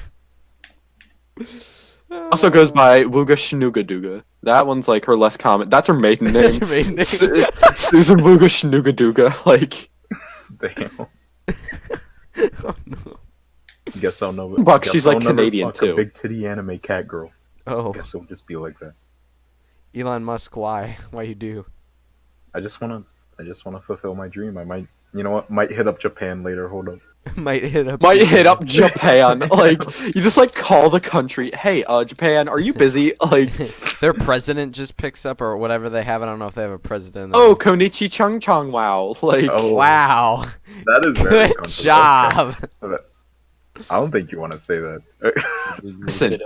Also goes by Wuga Shnuga Duga. That one's like her less common. That's her maiden name. That's her maiden name. Susan Wuga Shnuga Duga. Like, Damn. Oh no. Guess I'll know. Buck, guess she's, I'll like, never Canadian, fuck a too. big titty anime cat girl. Oh, Guess it'll just be like that. Elon Musk, why? Why you do? I just wanna fulfill my dream. I might, you know what? Might hit up Japan later. Hold up. Might hit up. Japan. Like, you just like call the country. Hey, Japan, are you busy? Like, Their president just picks up or whatever they have. I don't know if they have a president. oh, Konichi Chung Chung Wow. Like, Oh, Wow. that is very Good controversial. job. I don't think you want to say that.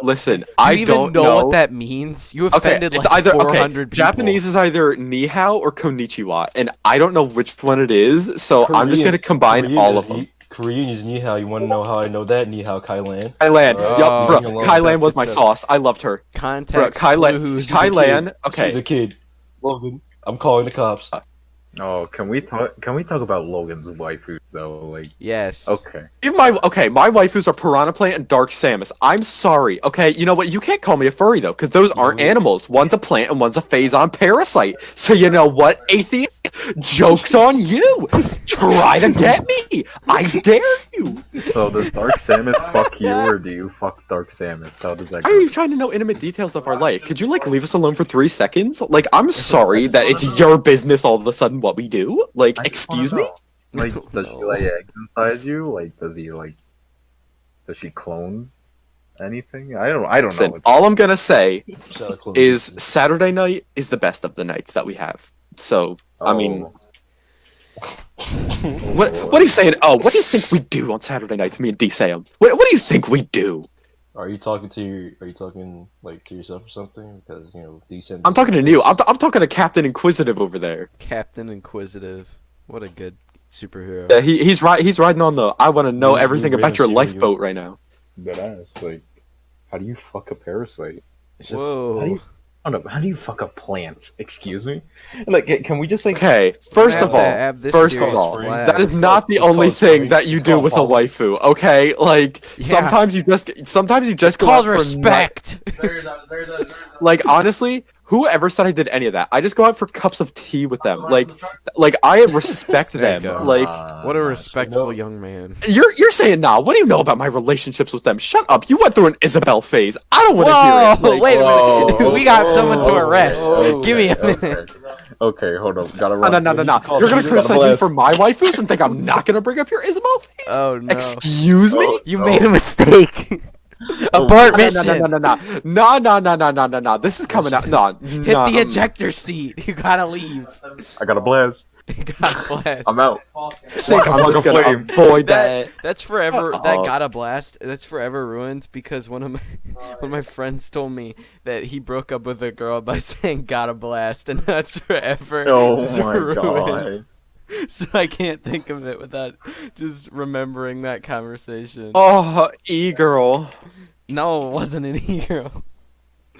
listen. Do you I even don't know what that means? You Okay, offended it's like either 400 people. Japanese is either ni hao or konnichiwa, and I don't know which one it is, so I'm just gonna combine all of them. Korean is ni hao. You want to know how I know that? Ni hao Kai Lan. Kylan, Oh, yup, bro. you love Kylan that was my stuff. sauce. I loved her. Bro, Context Kylan, clues. Kylan. She's a Okay, kid. Logan, I'm calling the cops. Oh, can we talk? Can we talk about Logan's waifus though? Like, Yes. okay, my waifus are Piranha Plant and Dark Samus. I'm sorry. Okay, you know what? You can't call me a furry though, because those aren't animals. One's a plant and one's a phazon parasite. So you know what, atheist? Joke's on you. Try to get me. I dare you. so does Dark Samus fuck you, or do you fuck Dark Samus? How does that Why go? are you trying to know intimate details of our life? Could you like leave us alone for 3 seconds? Like, I'm sorry that it's your business all of a sudden what we do. Like, I just wanna excuse me? know. Like, does she lay eggs inside you? Like, does she clone anything? I don't Listen, know. all I'm gonna say Shout out Chloe. is Saturday night is the best of the nights that we have. So, I mean, what are you saying? Oh, what do you think we do on Saturday nights, me and D Sam? What do you think we do? Are you talking like to yourself or something? Because decent. I'm talking to Nyoo. I'm talking to Captain Inquisitive over there. Captain Inquisitive. What a good superhero. Yeah, he's riding on the I want to know He's everything really about your serious. lifeboat right now. That ass. Like, how do you fuck a parasite? It's just Whoa. how do you fuck a plant? Excuse me. Like, can we just like? Okay, first of all, that is not the only thing that you do with a waifu. Okay, like Yeah. sometimes you just It's go called out for respect. like honestly, whoever said I did any of that, I just go out for cups of tea with them. Like I respect There you them. go. Like What a nah, respectful young man. you're saying nah. What do you know about my relationships with them? Shut up. You went through an Isabel phase. I don't want to hear it. Whoa! Like, Wait a minute. Whoa, We got someone to arrest. okay, Give me a okay. minute. Okay, hold up. Gotta No, run. no, no, no, call no. You're gonna Peter criticize me Blast. for my waifus and think I'm not gonna bring up your Isabel phase? Oh no. Excuse me? Oh, You no. made a mistake. Oh, Abort No, mission. no. This is coming out. No, Hit the ejector seat. You gotta leave. I got a blast. You gotta blast. I'm out. think I'm Like just a gonna flame. avoid that. That's forever. Shut That up. got a blast. That's forever ruined because one of my friends told me that he broke up with a girl by saying "got a blast," and that's forever. Oh just my ruined. god. So I can't think of it without just remembering that conversation. Oh, e-girl. No, it wasn't an e-girl.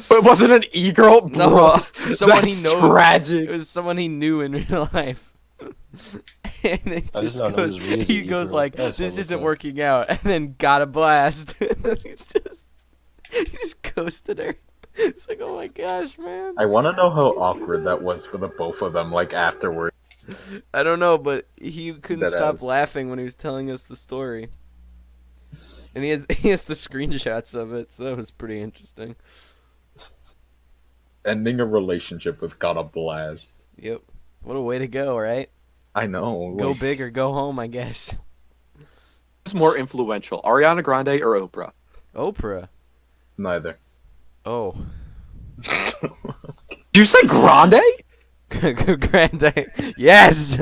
But it wasn't an e-girl, No, bruh. someone That's he knows. tragic. It was someone he knew in real life. And it I just did not know goes, this was he an goes e-girl. like, That's "This so isn't okay. working out," and then got a blast. He just ghosted her. It's like, oh my gosh, man. I want to know how awkward that was for the both of them, like, afterward. I don't know, but he couldn't stop Deadass. laughing when he was telling us the story. And he has the screenshots of it, so that was pretty interesting. Ending a relationship with got a blast. Yep. What a way to go, right? I know. Go like, big or go home, I guess. Who's more influential, Ariana Grande or Oprah? Oprah. Neither. Oh. Did you say Grande? Grande. Yes!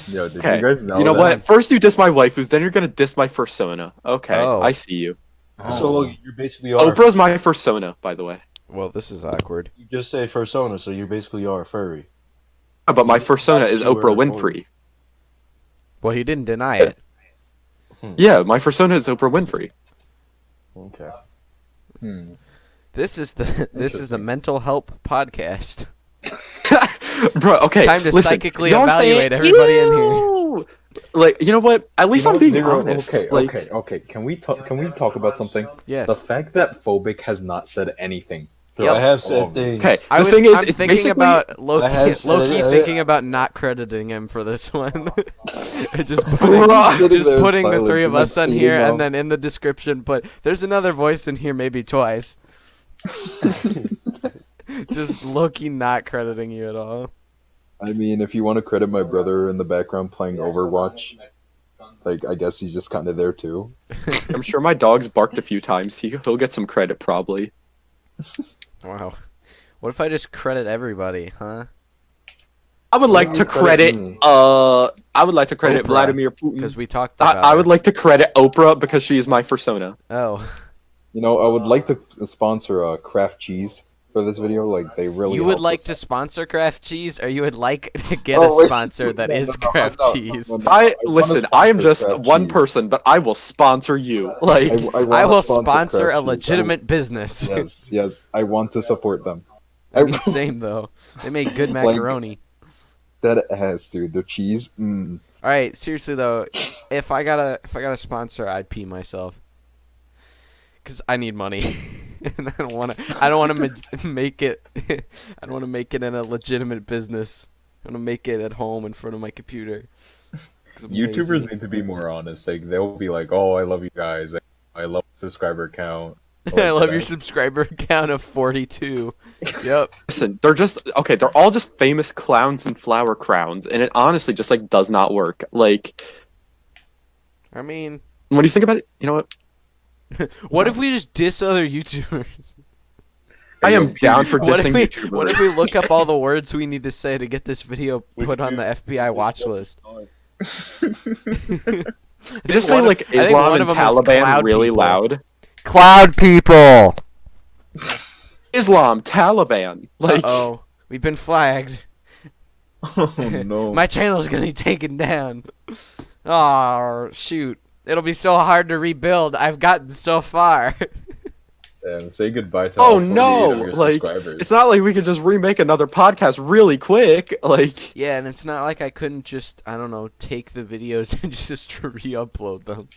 Yo, did Okay. you guys know You know that? what? First you diss my waifus, then you're gonna diss my fursona. Okay, Oh. I see you. Oh. So you basically are. Oprah's my fursona, by the way. Well, this is awkward. You just say persona, so you basically are a furry. But my fursona is You were Oprah before. Winfrey. Well, he didn't deny it. Yeah, my fursona is Oprah Winfrey. Okay. Hmm. This is the Interesting. mental help podcast. Bro, okay. Time to listen, psychically y'all saying, evaluate everybody in here. "Ew!" Like, you know what? At least You know I'm being Zero, honest. Okay, like, okay. Can we talk about something? Yes. The fact that Phobic has not said anything. Yep. I have Oh, said things. Okay, I'm the thing is, I'm it's thinking basically- about I Loki. have said Loki it. thinking about not crediting him for this one. just Bruh. Sitting there in putting the silence, three of he's, like, us on eating here, them. and then in the description, but there's another voice in here, maybe twice. Just Loki not crediting you at all. I mean, if you want to credit my brother in the background playing Overwatch, like, I guess he's just kind of there too. I'm sure my dog's barked a few times. He'll get some credit, probably. Wow. What if I just credit everybody, huh? I would like you to credit credit, me? I would like to credit Oprah, Vladimir Putin. Because we talked about I would it. like to credit Oprah because she is my fursona. Oh. You know, I would like to sponsor Kraft Cheese for this video. Like, they really. You would helped like us to out. sponsor Kraft Cheese, or you would like to get Oh, a wait. sponsor that No, is no, no, Kraft no, no, Cheese? no, no. I wanna listen. I am sponsor just Kraft one Cheese. person, but I will sponsor you. Like, wanna I will sponsor Kraft a Cheese. legitimate business. Yes, I want to support them. I mean, same though. They make good Like- macaroni. That ass, dude. The cheese. Mm. All right, seriously though, if I got a sponsor, I'd pee myself. Cause I need money, and I don't want to make it. I don't want to make it in a legitimate business. I want to make it at home in front of my computer. 'Cause I'm YouTubers lazy. need to be more honest. Like, they'll be like, "Oh, I love you guys. I love the subscriber count." I love your subscriber count of 42. Yep. listen, they're just okay. They're all just famous clowns and flower crowns, and it honestly just like does not work. Like, I mean, when you think about it, you know what? what if we just diss other YouTubers? I am down for What if, dissing we, YouTubers. what if we look up all the words we need to say to get this video We put could on the do- FBI watch list? You just say one of- like I think Islam one and of 'em is Taliban cloud really people. loud. Cloud people. Islam, Taliban, like Oh, we've been flagged. Oh no. My channel's gonna be taken down. Oh shoot! It'll be so hard to rebuild. I've gotten so far. Damn, say goodbye to Oh, all 48 no, of your like, subscribers. it's not like we could just remake another podcast really quick. Like, Yeah, and it's not like I couldn't just, I don't know, take the videos and just re-upload them.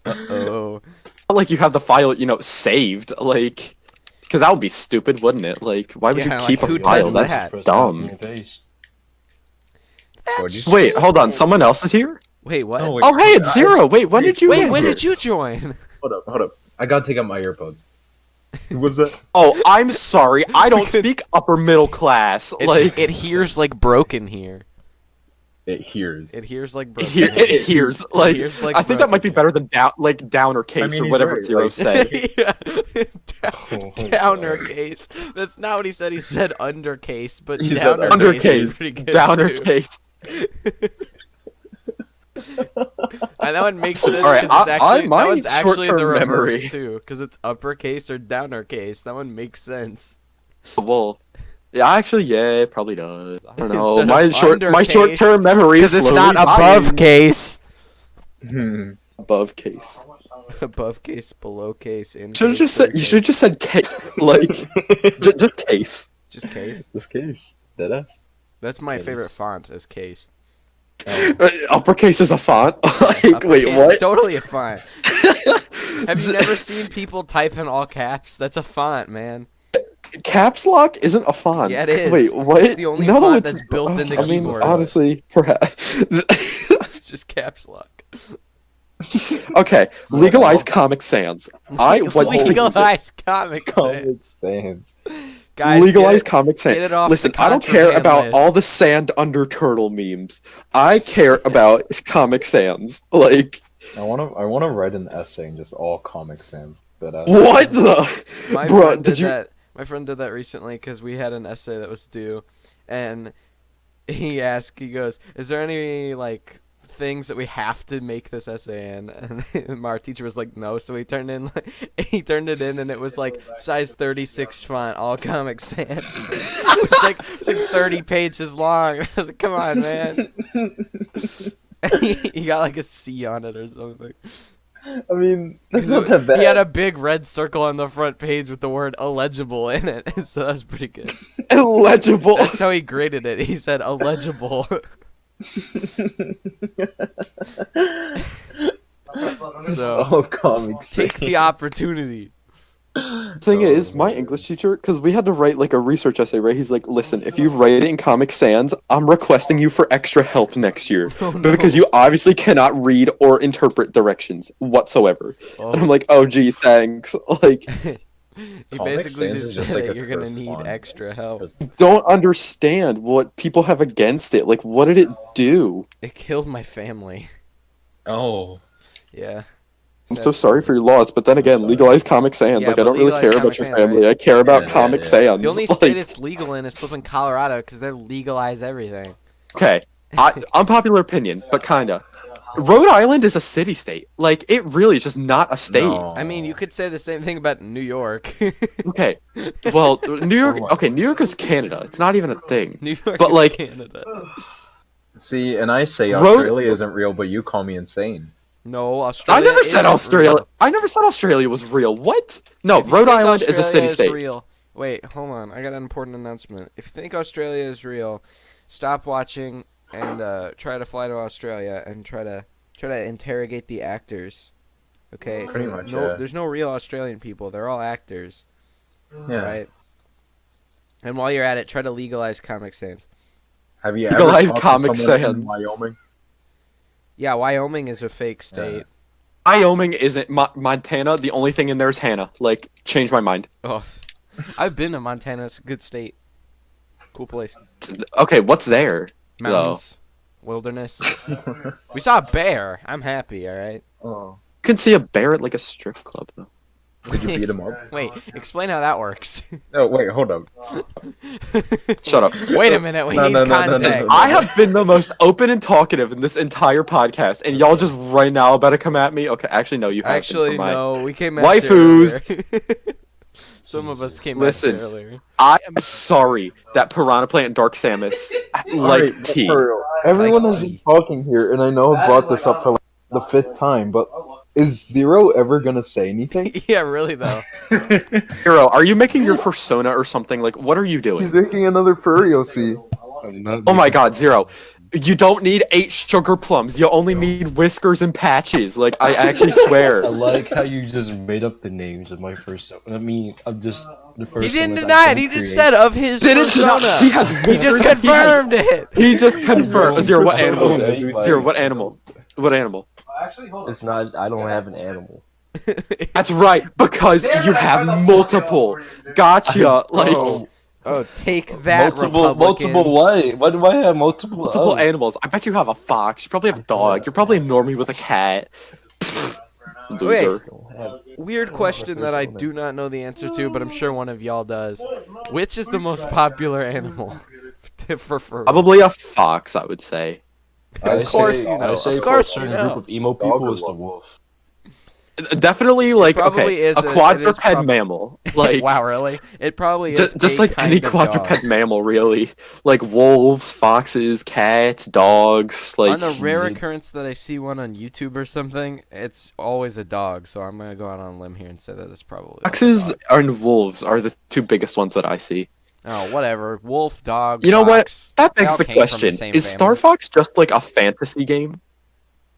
Uh-oh. not like you have the file, saved. Like, because that would be stupid, wouldn't it? Like, why would Yeah, you keep like, who a file? does That's that? Press dumb. copy and paste. What'd you say? Wait, hold on. Someone else is here. Wait, what? Oh, wait, Oh, hey, it's Zero. Wait, when did you? Wait, get when here? did you join? Hold up. I gotta take out my earpods. Who was that? Oh, I'm sorry. I don't speak upper middle class. Like, It hears like broken here. It hears. It hears like broken. it hears. Like, hears like I think that might be broken. better than downer case mean, or he's whatever right, Zero like- said. Yeah. Oh, Downer God. case. That's not what he said. He said undercase, but He said downer Under case is case, pretty good downer too. case. And that one makes sense Alright, because it's actually my that one's actually the short-term reverse memory- too, because it's uppercase or downer case. That one makes sense. Well, Yeah, actually, yeah, it probably does. I don't know. Instead My of short under my case, short-term memory is Because it's slowly not above dying. case. Above case. Above case, below case, in Should have case, just through said you should have case. just said case, like just case. Just case. This case. Deadass. That's my Case. favorite font is case. Uppercase is a font. Like, wait, Uppercase is what? totally a font. Have you never seen people type in all caps? That's a font, man. Caps lock isn't a font. Yeah, it is. Wait, what? It's the only no, font it's, that's built into I mean, keyboards. honestly, perhaps. It's just caps lock. Okay, legalize Comic Sans. I want to use it. Legalize Comic Comic Sans. Sans. Guys, Legalize get Comic Sans. get it off Listen, the I don't care contraband about list. all the sand under turtle memes. I care about Comic Sans. Like, I wanna write an essay in just all Comic Sans. Deadass. what the? My Bruh, friend did did you? that. My friend did that recently because we had an essay that was due, and he asked. He goes, "Is there any like things that we have to make this essay in?" And our teacher was like, "No." So he turned it in, and it was like size 36 font, all Comic Sans. it was like 30 pages long. I was like, "Come on, man." he got like a C on it or something. I mean, that's not that bad. He had a big red circle on the front page with the word illegible in it, so that's pretty good. Illegible. That's how he graded it. He said illegible. It's So, all Comic Sans. take the opportunity. Thing is, my English teacher, because we had to write like a research essay, right? He's like, listen, if you write it in Comic Sans, I'm requesting you for extra help next year. Oh, no. Because you obviously cannot read or interpret directions whatsoever. And I'm Oh. like, oh gee, thanks. Like, He Comic basically Sans just is just said like that a you're gonna curse need font. extra help. don't understand what people have against it. Like, what did it do? It killed my family. Oh. Yeah. I'm so sorry for your loss, but then again, sorry. legalize Comic Sans. Yeah, like, I but don't really legalize care Comic about your Sans, family. right? I care about Yeah, Comic yeah. Sans. The only Like, state it's legal in is flipping Colorado because they legalize everything. okay, unpopular opinion, but kinda. Rhode Island is a city-state. Like, it really is just not a state. No. I mean, you could say the same thing about New York. Okay, well, New York. Oh my Okay, New York is Canada. It's not even a thing. New York But, is like- Canada. See, and I say Rhode- Australia isn't real, but you call me insane. No, I Australia. never said isn't Australia. real. I never said Australia was real. What? No, If you Rhode think Island is a Australia city-state. real, wait, hold on. I got an important announcement. If you think Australia is real, stop watching and try to fly to Australia and try to interrogate the actors. Okay. Pretty much, No, yeah. there's no real Australian people. They're all actors, Yeah. right? And while you're at it, try to legalize Comic Sans. Have you Legalize ever talked Comic to someone in Sans. Wyoming? Yeah, Wyoming is a fake state. Wyoming isn't Montana. The only thing in there is Hannah. Like, change my mind. Oh, I've been to Montana. It's a good state. Cool place. Okay, what's there? Mountains, wilderness. We saw a bear. I'm happy. All right. Oh. You can see a bear at like a strip club though. Did you beat him up? Wait, explain how that works. Oh, wait, hold up. Shut up. Wait a minute, we No, need no, no, no, no, context. no. I have been the most open and talkative in this entire podcast, and y'all just right now about to come at me. Okay, actually no, you haven't. Actually, for my... no, we came at Waifus. you earlier. Some of us came Listen. at you earlier. I am sorry that Piranha Plant and Dark Samus like Alright, but tea. for real, everyone Like has been tea. talking here, and I know I brought this up for like the 5th time, but is Zero ever gonna say anything? Yeah, really though. Hero, are you making your persona or something? Like, what are you doing? He's making another furry OC. Oh my god, Zero. You don't need 8 sugar plums. You only need whiskers and patches. Like, I actually swear. I like how you just made up the names of my first. I mean, I'm just the first. He didn't one is I deny it. don't He just create. said of his Didn't persona. deny- he has He whiskers just and he has- confirmed it. He just confirmed. Zero, what animal? Persona. Zero, what animal? What animal? It's not. I don't have an animal. That's right, because you have multiple. Gotcha. Like, Oh, take that, multiple Republicans. why? Why do I have multiple? multiple Oh. animals. I bet you have a fox. You probably have a dog. You're probably a normie with a cat. Pfft, loser. Don't have- Weird question that I do not know the answer to, but I'm sure one of y'all does. Which is the most popular animal for furry? Probably a fox, I would say. I Of course say- you know. I say Of for a course you certain know. group of emo Dog or people, it's the wolf? wolf. Definitely, like, probably okay, is a it is quadruped prob- mammal. Like, wow, really? It probably is just a like any kind of quadruped dog. mammal, really. Like wolves, foxes, cats, dogs. Like, On the rare the- occurrence that I see one on YouTube or something, it's always a dog. So I'm gonna go out on a limb here and say that it's probably like a foxes dog. and wolves are the two biggest ones that I see. Oh, whatever. Wolf, dog, You know what? fox. That They begs all the came from question: same is Star family. Fox just like a fantasy game?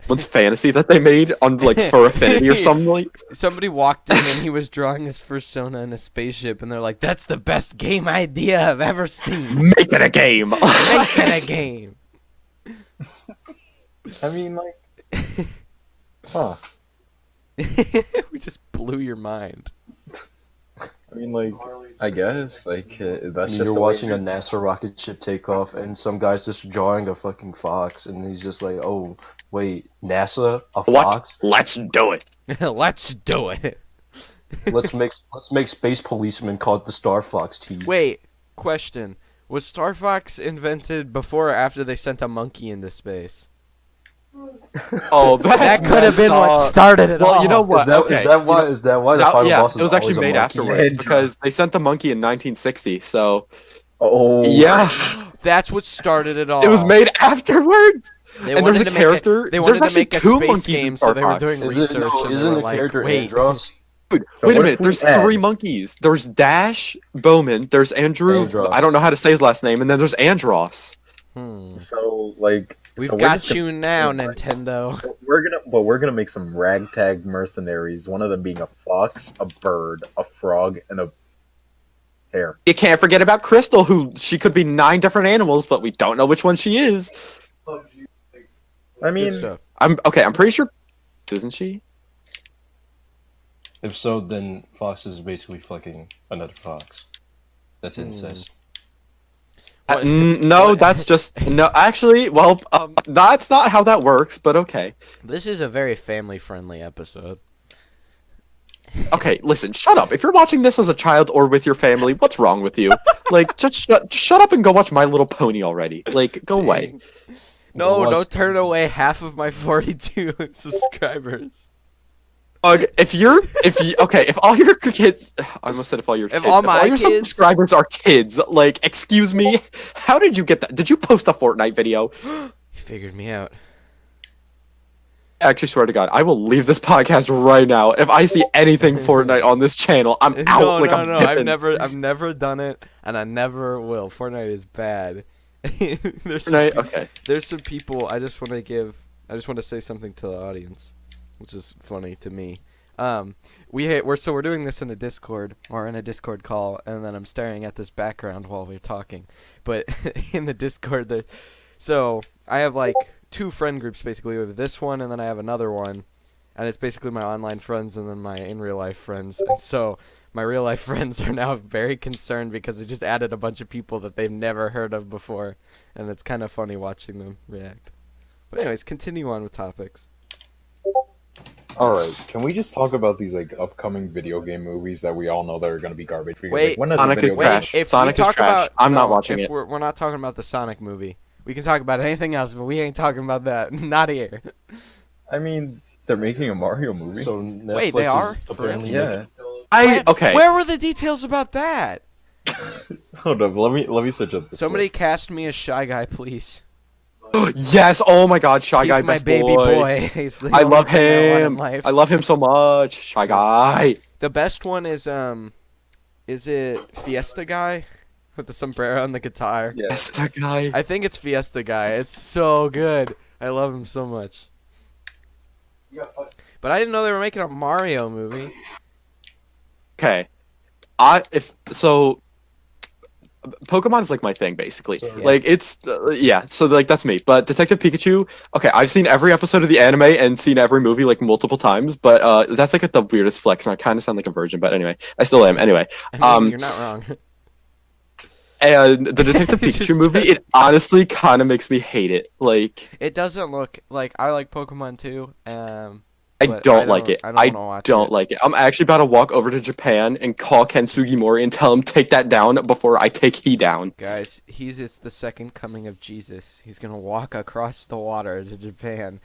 One's fantasy that they made on like for Affinity or something like. Somebody walked in and he was drawing his persona in a spaceship, and they're like, "That's the best game idea I've ever seen. Make it a game. Make it a game." I mean, like, huh? We just blew your mind. I mean, like, I guess like that's just You're the way watching a NASA rocket ship take off, and some guy's just drawing a fucking fox, and he's just like, "Oh, wait, NASA, a What? fox? Let's do it. Let's do it. Let's make space policemen called the Star Fox team." Wait, question. Was Star Fox invented before or after they sent a monkey into space? Oh, that's That could have been messed what up. started it all. Well, you know what? Is that, okay. is that why? Is that why the final Yeah, boss is it was always actually a made monkey? afterwards Andrew. because they sent the monkey in 1960. So Oh yeah, That's what started it all. it was made afterwards. They and there's wanted a to character. Make they wanted there's to actually make a two space monkeys in game, so Star they were Fox. doing Is it, research. no, and they isn't were the like, character wait. Andros? Dude, So wait a what minute. if we There's add- 3 monkeys. There's Dash, Bowman. There's Andrew. Andros. I don't know how to say his last name. And then there's Andros. So like We've so we're got just gonna- you now, Nintendo. we're gonna make some ragtag mercenaries. One of them being a fox, a bird, a frog, and a hare. You can't forget about Crystal, who she could be 9 different animals, but we don't know which one she is. I mean, Good stuff. I'm pretty sure, isn't she? If so, then Fox is basically fucking another fox. That's incest. What- No, what- that's just no. Actually, well, that's not how that works. But okay, This is a very family-friendly episode. okay. Listen, shut up. If you're watching this as a child or with your family, what's wrong with you? Like, just shut up and go watch My Little Pony already. Like, go away. Dang. No, Well, don't turn away half of my 42 subscribers. If all your kids, I almost said if all your kids, all my your kids- subscribers are kids, like, excuse me, how did you get that? Did you post a Fortnite video? You figured me out. I actually swear to God, I will leave this podcast right now. If I see anything Fortnite on this channel, I'm out. No, like no, I'm no. dipping. I've never done it, and I never will. Fortnite is bad. there's some, Fortnite, okay. there's some people I just want to say something to the audience, which is funny to me. We're doing this in a Discord or in a Discord call, and then I'm staring at this background while we're talking. But in the Discord, so I have like 2 friend groups basically. We have this one, and then I have another one, and it's basically my online friends and then my in real life friends. And so my real life friends are now very concerned because they just added a bunch of people that they've never heard of before, and it's kind of funny watching them react. But anyways, continue on with topics. all right. Can we just talk about these like upcoming video game movies that we all know that are going to be garbage? Because, Wait, like, when are the Sonic is video Wait, trash. if Sonic we is talk trash. about, I'm not no, watching if it. We're not talking about the Sonic movie. We can talk about anything else, but we ain't talking about that. Not here. I mean, they're making a Mario movie. So Netflix Wait, they is are? For apparently yeah. Okay. Where were the details about that? Hold up. Let me search up this. Somebody list. cast me as Shy Guy, please. Yes. Oh my God, Shy He's Guy, my best baby boy. He's the I only love thing I want in him. life. I love him so much. Shy So- Guy. The best one is it Fiesta Guy with the sombrero and the guitar? Yeah. Yes, that guy. I think it's Fiesta Guy. It's so good. I love him so much. But I didn't know they were making a Mario movie. Okay. Pokemon is like my thing basically. So- Like it's yeah, so like that's me. But Detective Pikachu, okay, I've seen every episode of the anime and seen every movie like multiple times, but that's like the weirdest flex and I kind of sound like a virgin, but anyway, I still am. Anyway, I mean, you're not wrong. and the Detective It just Pikachu movie, it honestly kind of makes me hate it. Like It doesn't look like I like Pokemon too. I But don't like it. I I don't wanna watch don't it. like it. I'm actually about to walk over to Japan and call Ken Sugimori and tell him take that down before I take he down. Guys, he's the second coming of Jesus. He's gonna walk across the water to Japan,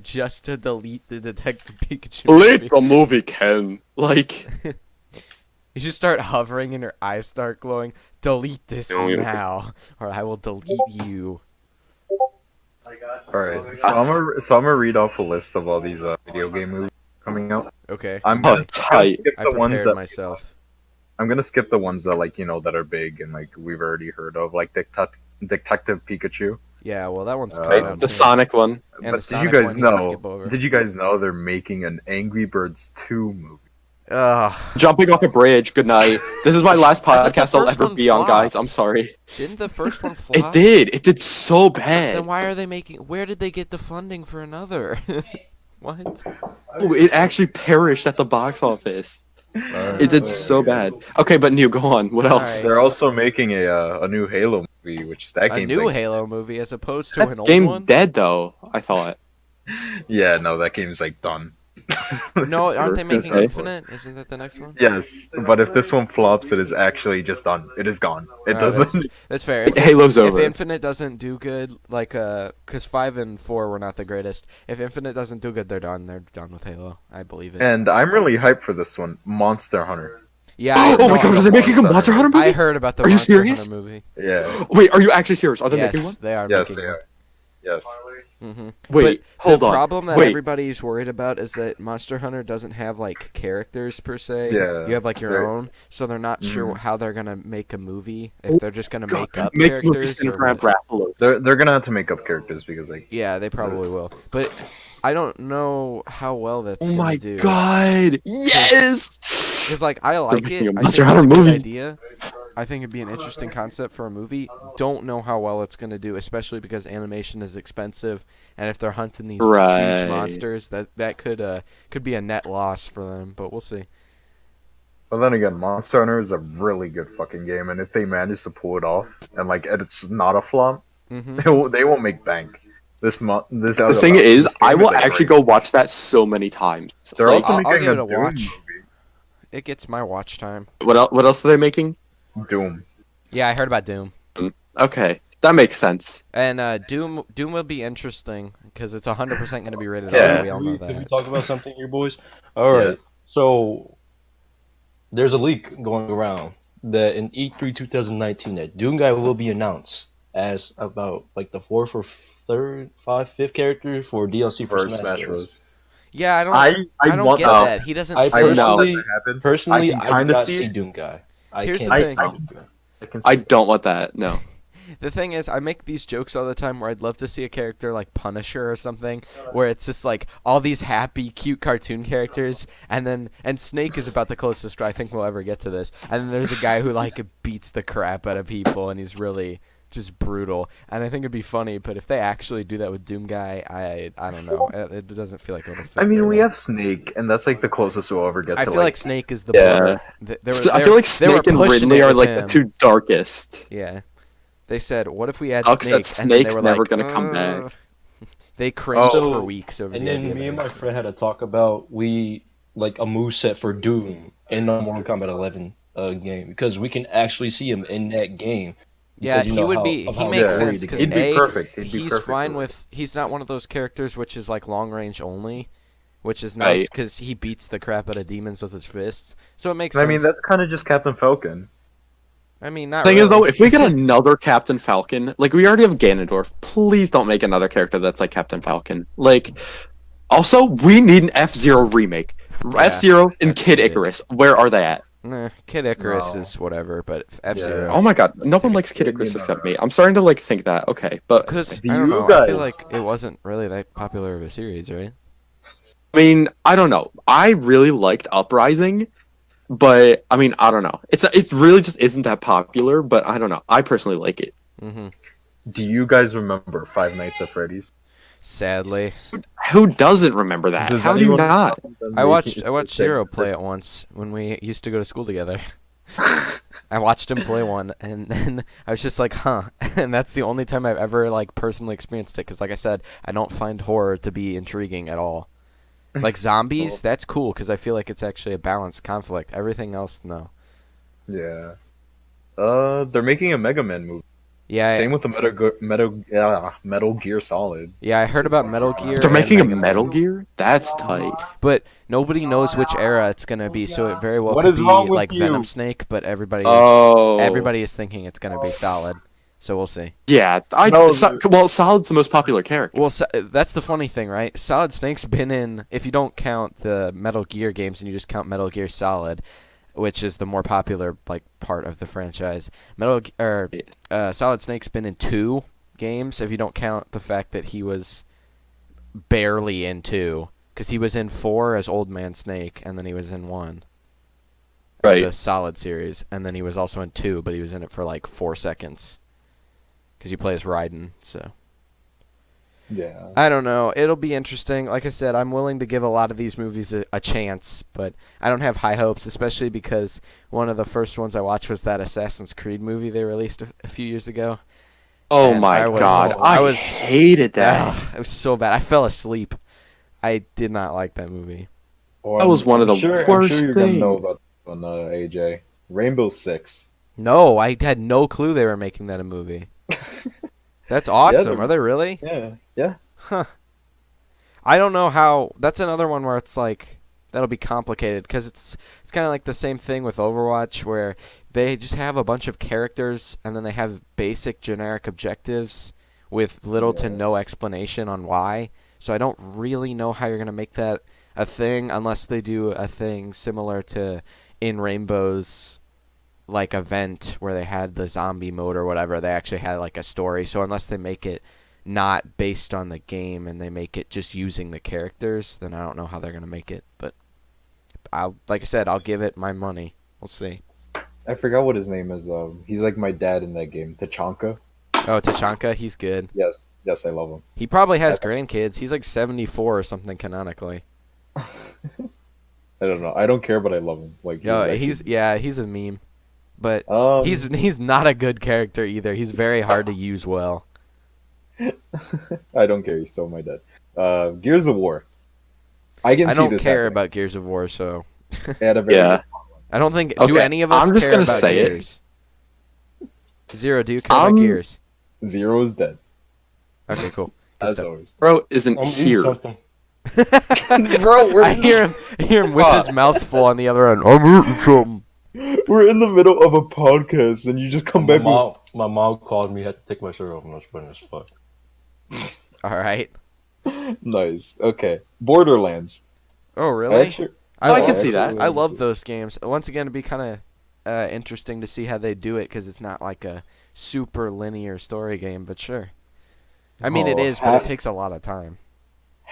just to delete the Detective Pikachu Delete movie. the movie, Ken. Like, You should start hovering and your eyes start glowing. Delete this now, or I will delete you. All right, so I'm gonna read off a list of all these video game movies coming out. Okay. I'm oh, gonna tight. skip I the ones prepared that myself. I'm gonna skip the ones that that are big and like we've already heard of, like Detective Pikachu. Yeah, well, that one's Uh, coming out The soon. Sonic one. And But the did you Sonic guys one you can know? skip over. Did you guys know they're making an Angry Birds 2 movie? Ugh. Jumping off a bridge. Good night. This is my last thought the podcast I'll first ever one be on, guys. flopped. I'm sorry. Didn't the first one flop? It did. It did so Then bad. why are they making? Where did they get the funding for another? What? Oh, it actually perished at the box office. It did so bad. Okay, but Nyoo, go on. What else? Alright. They're also making a new Halo movie, which that A game's new like, Halo movie as opposed to an That old game's one? dead though. I thought. yeah, no, that game's like done. No, aren't they making Okay. Infinite? Isn't that the next one? Yes, but if this one flops, it is actually just done. It is gone. It Oh, doesn't. That's fair. If, Halo's if over. Infinite doesn't do good, like, because 5 and 4 were not the greatest. If Infinite doesn't do good, they're done. They're done with Halo. I believe it. And I'm really hyped for this one, Monster Hunter. Yeah, Oh my no, god, are they making a Monster Hunter movie? I heard about the Are you Monster serious? Hunter movie. Yeah. Wait, are you actually serious? Are they making one? Yes, they are Yes, making they one. are. Yes. Mm-hmm. Wait, hold the on. problem that Wait. everybody's worried about is that Monster Hunter doesn't have like characters per se. Yeah, You have like your they're- own, so they're not sure Mhm. how they're gonna make a movie. If they're just gonna make up Make characters. movies Or and grab what. Rathalos. They're gonna have to make up characters because like Yeah, they probably will. But I don't know how well that's Oh gonna my do. god! Yes! Because like I like making it. a I think Monster it's Hunter a good movie. idea. I think it'd be an interesting concept for a movie. Don't know how well it's gonna do, especially because animation is expensive, and if they're hunting these Right. huge monsters, that could be a net loss for them. But we'll see. But then again, Monster Hunter is a really good fucking game, and if they manage to pull it off, and like it's not a flop, Hmm they will make bank. The thing is, I will actually go watch that so many times. They're Like, also I'll making give it a a Doom watch. It gets my watch time. what else are they making? movie. Doom. Yeah, I heard about Doom. Okay, that makes sense. And Doom will be interesting because it's 100% going to be rated Yeah. R. We all know Can we that. talk about something here, boys? All right. Yes. So there's a leak going around that in E3 2019 that Doom Guy will be announced as about like the fourth or fifth character for DLC for For Smash Smash Bros. Bros. Yeah, I don't want get that. that. He doesn't. I I fit- know personally- that happen. Personally, I can I kinda do not see see it. Doom Guy. I Here's can't the I, thing. I, see Doom Guy. I can I see don't want that. No. The thing is, I make these jokes all the time where I'd love to see a character like Punisher or something, where it's just like all these happy, cute cartoon characters, and Snake is about the closest I think we'll ever get to this. And then there's a guy who like beats the crap out of people, and he's really just brutal. And I think it'd be funny, but if they actually do that with Doom Guy, I don't know. It doesn't feel like it'll fit. I mean, very we well. have Snake, and that's like the closest we'll ever get I to feel like Snake is the Yeah. better. I feel like they were Snake and pushing Ridley it are with like him. the two darkest. Yeah. They said, "What if we add Sucks Snake?" that And then they Snake's were never like, gonna come back. They cringed Oh. for weeks over And the then idea me and that my it's- friend had a talk about like a moveset for Doom in the Mortal Kombat 11 game because we can actually see him in that game. Yeah, because you he know would how- be. of He how makes gory sense the because He'd be A, perfect. He'd be he's perfect fine for with. He's not one of those characters which is like long range only, which is Right. nice because he beats the crap out of demons with his fists. So it makes I sense. mean, that's kind of just Captain Falcon. I mean, not Thing really. is though, if we get another Captain Falcon, like we already have Ganondorf, please don't make another character that's like Captain Falcon. Like, also we need an F-Zero remake. Yeah, F-Zero and that's Kid needed. Icarus, where are they at? Nah, Kid Icarus No. is whatever, but F-Zero. Oh my god, no one likes Kid Icarus except me. I'm starting to like think that. Okay, but Because Do I don't you know. I feel guys- like it wasn't really that popular of a series, right? I mean, I don't know. I really liked Uprising, but I mean, I don't know. It's really just isn't that popular. But I don't know. I personally like it. Mm-hmm. Do you guys remember Five Nights at Freddy's? Sadly, Who doesn't remember that? Does How do you anyone- not? I watched Zero play it once when we used to go to school together. I watched him play one, and then I was just like, huh. And that's the only time I've ever like personally experienced it. Because, like I said, I don't find horror to be intriguing at all. Like zombies, that's cool because I feel like it's actually a balanced conflict. Everything else, no. Yeah. They're making a Mega Man movie. Yeah, Same with the Metal Gear Solid. yeah, I heard about Metal Gear. They're and making a Mega Metal Man. Gear? That's tight. But nobody knows which era it's gonna be, so it very well What could is be wrong with like you? Venom Snake. But Oh. everybody is thinking it's gonna be Solid. So we'll see. Yeah, No, well, Solid's the most popular character. Well, that's the funny thing, right? Solid Snake's been in. If you don't count the Metal Gear games and you just count Metal Gear Solid, which is the more popular like part of the franchise, Solid Snake's been in 2 games. If you don't count the fact that he was barely in 2, because he was in 4 as Old Man Snake, and then he was in 1. Right. The Solid series, and then he was also in 2, but he was in it for like 4 seconds. Because you play as Raiden, so. Yeah. I don't know. It'll be interesting. Like I said, I'm willing to give a lot of these movies a chance, but I don't have high hopes, especially because one of the first ones I watched was that Assassin's Creed movie they released a few years ago. Oh And my god, I hated that. It was so bad. I fell asleep. I did not like that movie. Oh, That was one of the I'm sure worst you're gonna know things. about this one, AJ. Rainbow Six. No, I had no clue they were making that a movie. That's awesome. Are they really? Yeah. Huh. I don't know how. That's another one where it's like that'll be complicated because it's kind of like the same thing with Overwatch where they just have a bunch of characters and then they have basic generic objectives with little to no explanation on why. So I don't really know how you're going to make that a thing unless they do a thing similar to in Rainbow's like event where they had the zombie mode or whatever. They actually had like a story. So unless they make it not based on the game and they make it just using the characters, then I don't know how they're going to make it. But like I said, I'll give it my money. We'll see. I forgot what his name is. He's like my dad in that game, Tachanka. Oh, Tachanka, he's good. Yes, I love him. He probably has grandkids. He's like 74 or something canonically. I don't know. I don't care, but I love him. Like, He's a meme. But Um, he's not a good character either. He's very hard to use well. I don't care. He's still my dad. Gears of War. I can I see don't this care happening. about Gears of War, so They had a very Yeah. good- I don't think. Do Okay, any of us I'm just care gonna about say it. Gears? Zero, do you care about Gears? Zero is dead, Okay, cool. Good as stuff. always. Bro isn't I'm eating here. something. Bro, I hear him with his mouth full on the other end. I'm eating something. we're in the middle of a podcast, and you just come back. My mom called me. Had to take my shirt off, and I was funny as fuck. All right. Nice. Okay. Borderlands. Oh, really? Actually, I love- can see that. I love those games. Once again, it'd be kind of interesting to see how they do it because it's not like a super linear story game, but sure. I mean, it Oh, is, but it takes a lot of time.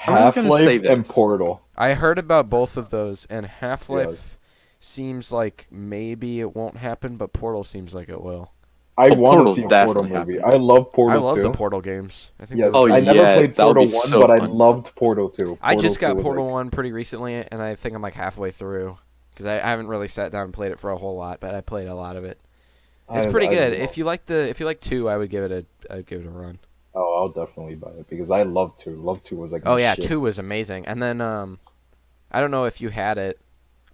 I'm just gonna say Half-Life and this. Portal. I heard about both of those, and Half-Life Yes. seems like maybe it won't happen, but Portal seems like it will. I want to Portal's see a Portal definitely movie. happening. I love Portal I love 2. the Portal games. I think Yes, Oh, I never yes, played that would Portal be 1, so but I fun. loved Portal 2. I Portal just got 2 was Portal like- 1 pretty recently, and I think I'm like halfway through because I haven't really sat down and played it for a whole lot, but I played a lot of it. It's pretty good. If you like 2, I would give it a run. Oh, I'll definitely buy it because I love 2. Love 2 was like Oh my yeah, shit. 2 was amazing. And then I don't know if you had it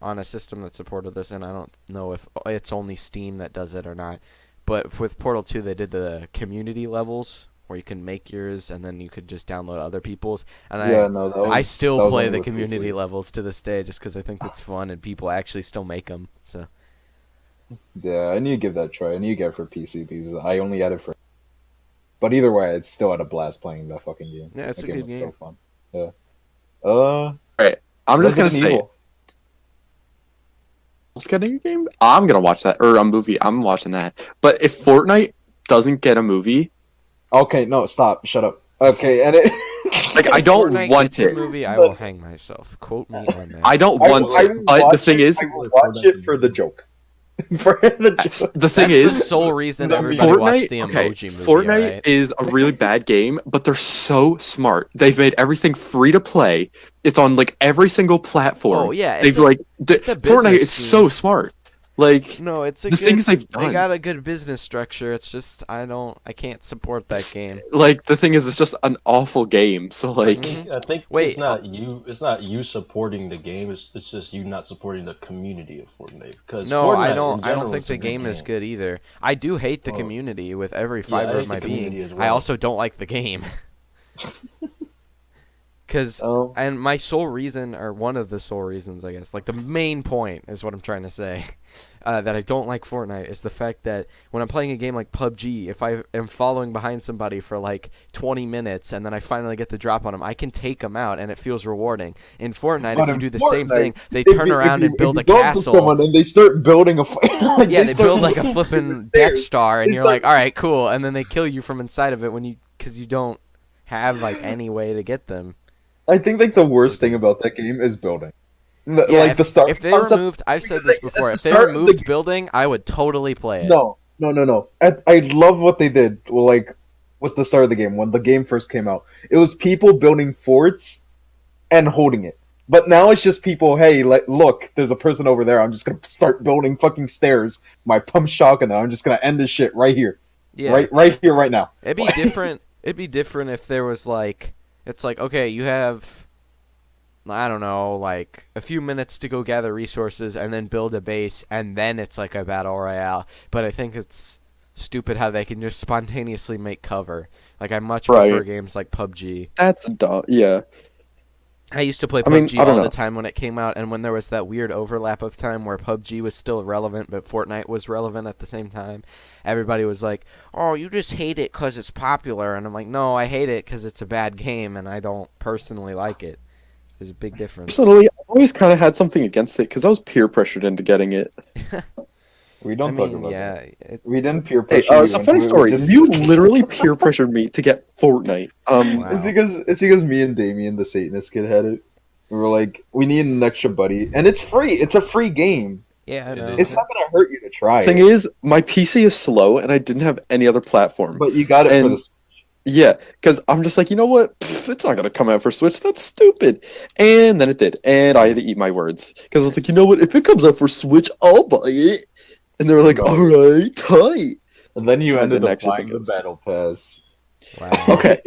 on a system that supported this, and I don't know if it's only Steam that does it or not. But with Portal 2, they did the community levels where you can make yours, and then you could just download other people's. And I still that was play only the with community PC. levels to this day, just because I think it's fun and people actually still make them. So Yeah, I need to give that a try. I need to get it for PC because I only had it for. But either way, I still had a blast playing that fucking game. Yeah, it's that a good was game. so fun. Yeah. I'm just gonna Resident say Evil. Let's get a new game. I'm gonna watch that or a movie. I'm watching that. But if Fortnite doesn't get a movie, Okay, no, stop. Shut up. Okay, and it. like I don't Fortnite want gets a it. movie, I will hang myself. Quote me on that. I don't I want will- I it. will But the watch thing it- is, I will watch it for the joke. For the joke. the thing That's the is, sole reason the everybody watched the Fortnite, Emoji movie. Fortnite Alright? is a really bad game, but they're so smart. They've made everything free to play. It's on like every single platform. Oh yeah, They've like it's a Fortnite business is so smart. Like No, it's a the good. things they've They done. got a good business structure. It's just I can't support that game. Like the thing is, it's just an awful game. So I like, Mhm. think I think Wait, it's not you supporting the game. It's just you not supporting the community of Fortnite because no, Fortnite in I don't general think is a the good game is game. good either. I do hate the Oh. community with every Yeah, I fiber of hate my the community being. as I well. also don't like the game. Cause Um, and my sole reason, or one of the sole reasons, I guess, like the main point is what I'm trying to say, that I don't like Fortnite is the fact that when I'm playing a game like PUBG, if I am following behind somebody for like 20 minutes and then I finally get the drop on them, I can take them out and it feels rewarding. In Fortnite, But if you in do the same Fortnite, thing, they turn around and build a go up to castle. someone and they start building a like Yeah, they start build like a building flipping the Death stairs. Star, and They you're start- like, all right, cool, and then they kill you from inside of it because you don't have like any way to get them. I think like the worst So thing dumb. about that game is building. Yeah, Like the start if they concept. removed, I've said because, this like, before, at if the they start of the removed game- building, I would totally play it. No. I love what they did. Well, like with the start of the game when the game first came out, it was people building forts and holding it. But now it's just people. Hey, look, there's a person over there. I'm just gonna start building fucking stairs. My pump shotgun. I'm just gonna end this shit right here, Yeah, right here, right now. it'd be different. It'd be different if there was like, it's like, okay, you have, I don't know, like a few minutes to go gather resources and then build a base, and then it's like a battle royale. But I think it's stupid how they can just spontaneously make cover. Like I much Right. prefer games like PUBG. that's dumb. Yeah. I used to play I mean, PUBG I don't all the know. time when it came out, and when there was that weird overlap of time where PUBG was still relevant, but Fortnite was relevant at the same time, everybody was like, oh, you just hate it because it's popular. And I'm like, no, I hate it because it's a bad game, and I don't personally like it. There's a big difference. Personally, I've always kind of had something against it because I was peer pressured into getting it. We I don't talk mean, about yeah. that. We didn't peer Hey, pressure you. it's a funny we story. just- You literally peer pressured me to get Fortnite. Wow. It's because me and Damien, the Satanist kid, had it. We were like, we need an extra buddy, and it's free. It's a free game. Yeah, I It know. is. It's not gonna hurt you to try Thing it. is, my PC is slow, and I didn't have any other platform. But you got it for And- the. Yeah, because I'm just like, you know what? Pfft, it's not gonna come out for Switch. That's stupid. And then it did, and I had to eat my words because I was like, you know what? If it comes out for Switch, I'll buy it. And they were like, No. all right, tight. And then you I ended didn't up actually buying think the it was- battle pass. Wow. Okay,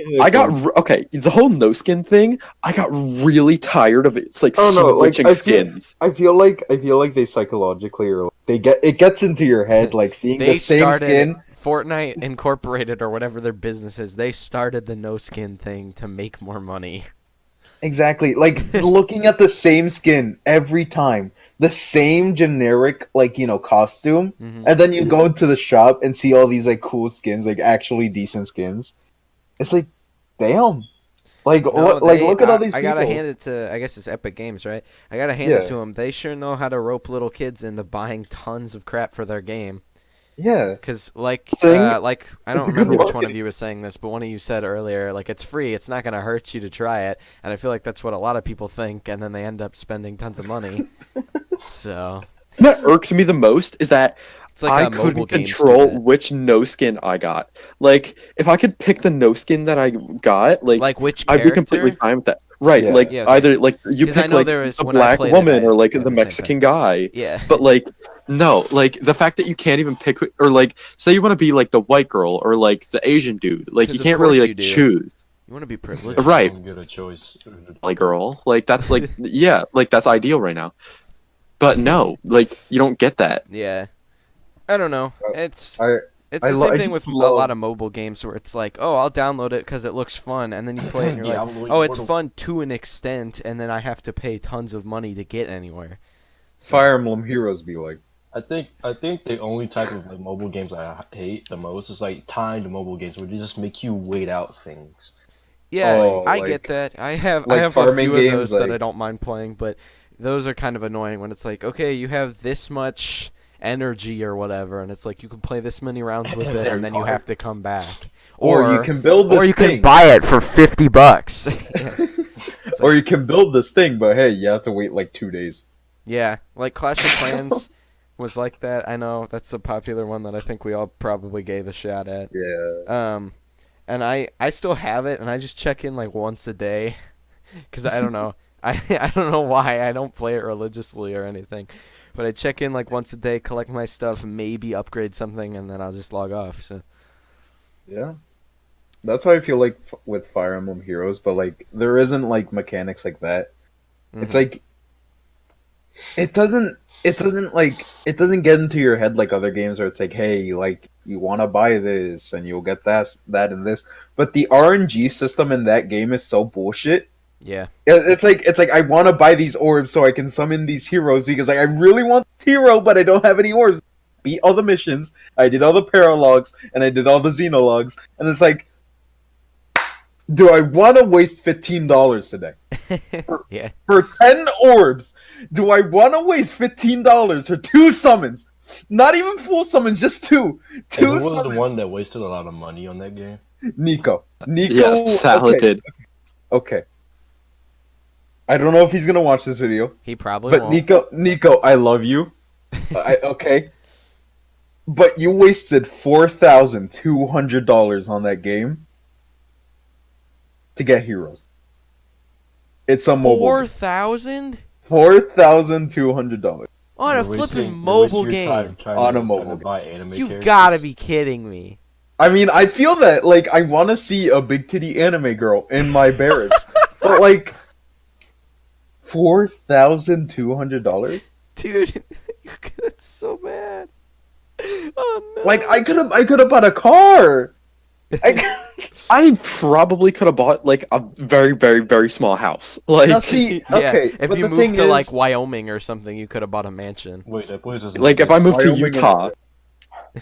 okay. The whole no skin thing, I got really tired of it. It's like Oh, no, like, switching I feel- skins. I feel like they psychologically or it gets into your head like seeing They the same started skin. Fortnite Incorporated or whatever their business is. They started the no skin thing to make more money. Exactly. Like looking at the same skin every time, the same generic costume, Mhm. and then you go into the shop and see all these like cool skins, like actually decent skins. It's like, damn. Like No, look at all these I people. gotta hand it to, I guess it's Epic Games, right? I gotta hand Yeah. it to them. They sure know how to rope little kids into buying tons of crap for their game. Yeah. Cause Thing- I don't It's a good remember which one of marketing. you was saying this, but one of you said earlier, like it's free, it's not gonna hurt you to try it, and I feel like that's what a lot of people think, and then they end up spending tons of money. So What irked me the most is that it's like I a mobile couldn't game control student. which no skin I got. Like, if I could pick the no skin that I got, Like which I'd character? be completely fine with that. Right, Yeah. like Yeah, okay. either like you 'Cause I pick know like there is- the when I black played it, woman I or like had the the same Mexican guy. Yeah. But like no, like the fact that you can't even pick or like say you want to be like the white girl or like the Asian dude, like 'Cause you of can't really course like you do. choose You want to be privileged. Right. Don't get a choice. like girl. Like that's like yeah, like that's ideal right now. But no, like you don't get that. Yeah. I don't know. It's I It's I the lo- same I thing with just a love- lot of mobile games where it's like, oh, I'll download it because it looks fun, and then you play it and you're like, Diablo oh, it's Immortal. fun to an extent, and then I have to pay tons of money to get anywhere. So- Fire Emblem Heroes be like. I think the only type of like mobile games I hate the most is like timed mobile games where they just make you wait out things. Yeah, Oh, I like- get that. I have like a farming few of games, those that like- I don't mind playing, but those are kind of annoying when it's like, okay, you have this much energy or whatever, and it's like you can play this many rounds with it, Very and then you hard. have to come back. Or you can build this or you thing. can buy it for $50. Or you can build this thing, but hey, you have to wait like 2 days. Yeah, like Clash of Clans was like that. I know that's a popular one that I think we all probably gave a shot at. Yeah. And I still have it, and I just check in like once a day, because I don't know. I don't know why I don't play it religiously or anything, But I check in like once a day, collect my stuff, maybe upgrade something, and then I'll just log off. So Yeah. That's how I feel like with Fire Emblem Heroes, but like there isn't like mechanics like that. It's like it doesn't get into your head like other games where it's like, hey, like you want to buy this and you'll get that and this. But the RNG system in that game is so bullshit. yeah. It's like I want to buy these orbs so I can summon these heroes because like I really want the hero, but I don't have any orbs. Beat all the missions, I did all the paralogs, and I did all the xenologs, and it's like, do I want to waste $15 today Yeah. for 10 orbs? Do I want to waste $15 for 2 summons? Not even full summons, just 2. And 2 who was the summons. one that wasted a lot of money on that game? Nico. Yeah, Salad did. Okay. I don't know if he's gonna watch this video, He probably but won't. Nico, I love you. Okay. But you wasted $4,200 on that game to get heroes. It's a mobile. 4,000 $4,200 on a You're flipping wasting mobile your time game. trying On a to mobile buy anime You've characters. got to be kidding me. I mean, I feel that like I want to see a big titty anime girl in my barracks, but like $4,200. Dude, that's so bad. Oh no. Like I could have bought a car. I probably could have bought like a very, very, very small house. Like, Now see, Yeah, okay, if but you the moved thing to like is, Wyoming or something, you could have bought a mansion. Wait, that place doesn't like if I exist. moved to Wyoming Utah,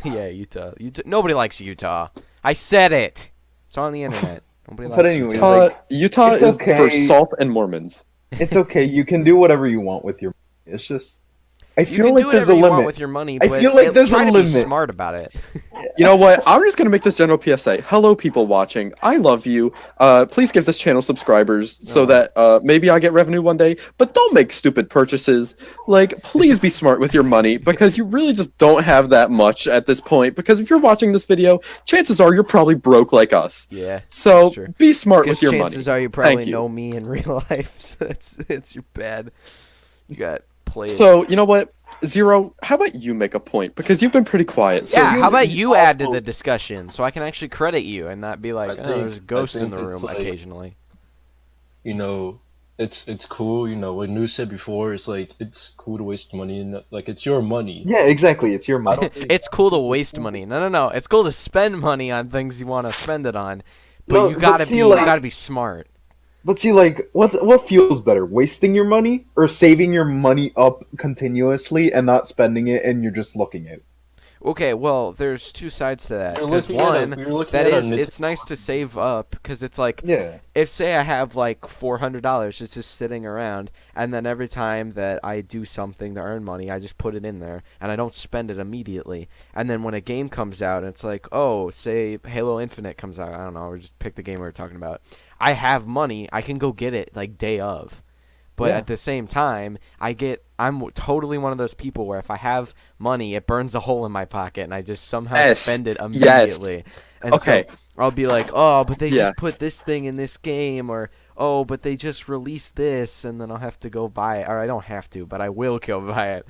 Yeah, Utah. Nobody likes Utah. I said it. It's on the internet. Nobody But likes anyways, Utah. like, Utah it's is okay. for salt and Mormons. it's okay. You can do whatever you want with your. It's just, I You feel can like do there's whatever a you want limit. with your money, I but feel like there's try a to be limit. smart about it. You know what? I'm just gonna make this general PSA. Hello, people watching. I love you. Please give this channel subscribers so that maybe I get revenue one day. But don't make stupid purchases. Like, please be smart with your money because you really just don't have that much at this point. Because if you're watching this video, chances are you're probably broke like us. Yeah. So that's true. be smart Because with your money. chances are you probably Thank you. know me in real life, so it's your bad. You got played. So you know what? Zero, how about you make a point? Because you've been pretty quiet. So yeah, you, how about you add to also- the discussion so I can actually credit you and not be like, I oh, think- there's a ghost I in think the it's room like- occasionally. You know, it's cool. You know, what Nyoo said before, it's like it's cool to waste money, and like it's your money. Yeah, exactly. It's your I money. don't think It's cool to waste money. No. It's cool to spend money on things you want to spend it on, but No, you but gotta see, be like- you gotta be smart. But see, like, what feels better, wasting your money or saving your money up continuously and not spending it, and you're just looking at it? Okay, well, there's two sides to that. You're Because looking at a- one, you're looking that at a is, Nint- it's nice to save up because it's like Yeah. if say I have like $400, it's just sitting around, and then every time that I do something to earn money, I just put it in there, and I don't spend it immediately. And then when a game comes out, it's like, oh, say Halo Infinite comes out, I don't know, or just pick the game we were talking about. I have money, I can go get it like day of. But Yeah. at the same time, I'm totally one of those people where if I have money, it burns a hole in my pocket, and I just somehow Yes. spend it Yes. immediately. And Okay. so I'll be like, oh, but they Yeah. just put this thing in this game, or oh, but they just released this, and then I'll have to go buy it. Or I don't have to, but I will go buy it,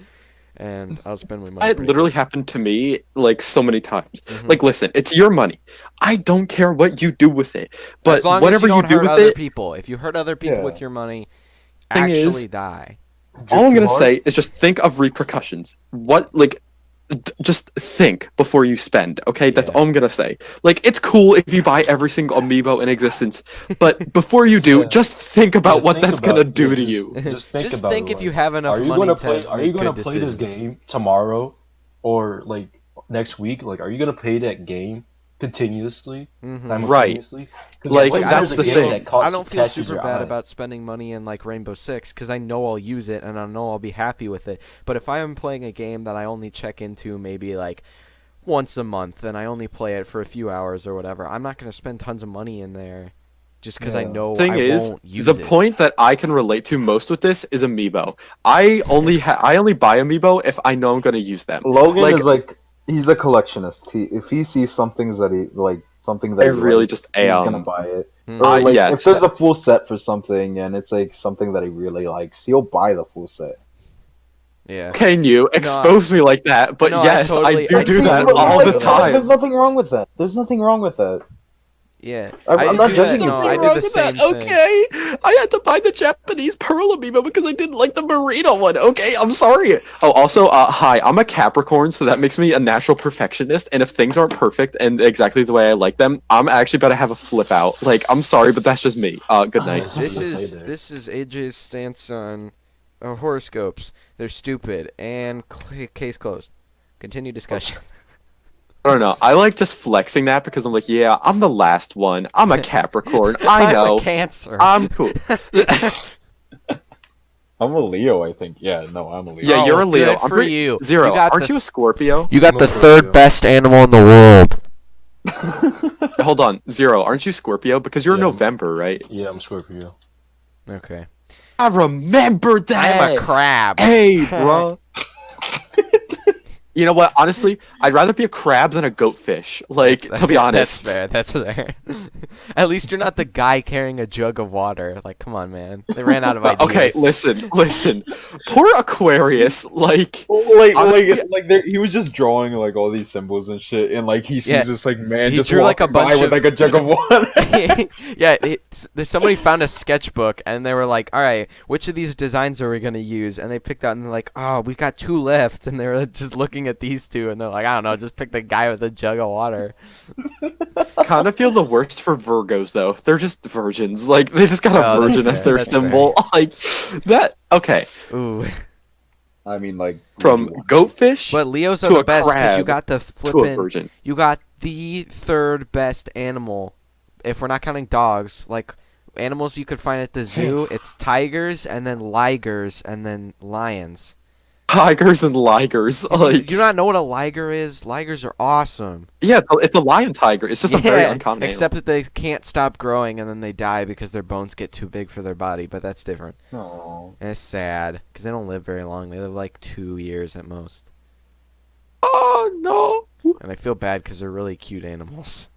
and I'll spend my money. It pretty literally quick. happened to me like so many times. Mhm. Like, listen, it's your money. I don't care what you do with it, but as long whatever as you you don't do hurt with other it, people. If you hurt other people Yeah. with your money, Thing is- actually die. all I'm gonna Mark- say is just think of repercussions. What, like, just think before you spend. Okay, that's Yeah. all I'm gonna say. Like, it's cool if you buy every single amiibo in existence, but before you do, Yeah. just think about Yeah, what think that's about- gonna do yeah, to just- you. Just think Just about think it, if you like, have enough are you money gonna to play? Are make you gonna good play this decisions. game tomorrow, or like next week? Like, are you gonna play that game continuously, Mhm. simultaneously? 'Cause Like, what if that's there's a the game thing. that caught- I don't feel catches super your bad eye? about spending money in like Rainbow Six because I know I'll use it and I know I'll be happy with it. But if I am playing a game that I only check into maybe like once a month and I only play it for a few hours or whatever, I'm not going to spend tons of money in there just because I Yeah. know Thing I is, won't use the it. point that I can relate to most with this is amiibo. I only buy amiibo if I know I'm gonna use them. Logan Like- is like he's a collectionist. If he sees something that he like something that I he really likes, just he's am. gonna buy it. Hmm. Or like yes. if there's a full set for something and it's like something that he really likes, he'll buy the full set. Yeah. Can you expose me like that? But No, yes, I do See, that but, all like, the time. There's nothing wrong with that. There's nothing wrong with that. Yeah. I'm not do judging that. you No, for I it. do the same thing. Okay, I had to buy the Japanese pearl amiibo because I didn't like the merino one. Okay, I'm sorry. Oh, also, hi, I'm a Capricorn, so that makes me a natural perfectionist. And if things aren't perfect and exactly the way I like them, I'm actually about to have a flip out. Like, I'm sorry, but that's just me. Good night. This Yes, is I do. this is AJ's stance on horoscopes. They're stupid and case closed. Continue discussion. I don't know. I like just flexing that because I'm like, yeah, I'm the last one. I'm a Capricorn. I I'm know. a Cancer. I'm cool. I'm a Leo, I think. Yeah, no, I'm a Leo. Yeah, you're a Leo. Good for you. Zero. You got Aren't the- you a Scorpio? You got I'm the a third Scorpio. best animal in the world. Hold on, Zero. Aren't you Scorpio? Because you're Yeah. November, right? Yeah, I'm Scorpio. Okay. I remember that. I'm a crab. Hey, bro. You know what? Honestly, I'd rather be a crab than a goatfish. Like, to be honest. That's fair. At least you're not the guy carrying a jug of water. Like, come on, man. They ran out of ideas. Okay, listen. Poor Aquarius. Like, He was just drawing like all these symbols and shit, and like he sees Yeah. this like man He just drew, like, a walking by bunch with of- like a jug of water. Yeah, somebody found a sketchbook and they were like, "All right, which of these designs are we gonna use?" And they picked out and they're like, "Oh, we've got 2 left." And they were just looking at these 2 and they're like, "I don't know, just pick the guy with a jug of water." kind of feel the worst for Virgos, though. They're just virgins. Like, they just got a Oh, that's virgin as fair, their that's symbol. Like, that. Okay. Ooh, I mean, like From goatfish but Leos are To the a best because you crab got the to a flippin'. virgin. You got the third best animal, if we're not counting dogs. Like animals you could find at the zoo, it's tigers and then ligers and then lions. Tigers and ligers. Like, Do you not know what a liger is? Ligers are awesome. yeah, it's a lion tiger. It's just a very uncommon except that they can't stop growing and then they die because their bones get too big for their body. But that's different. no. And it's sad because they don't live very long. They live like 2 years at most. Oh, no. And I feel bad because they're really cute animals.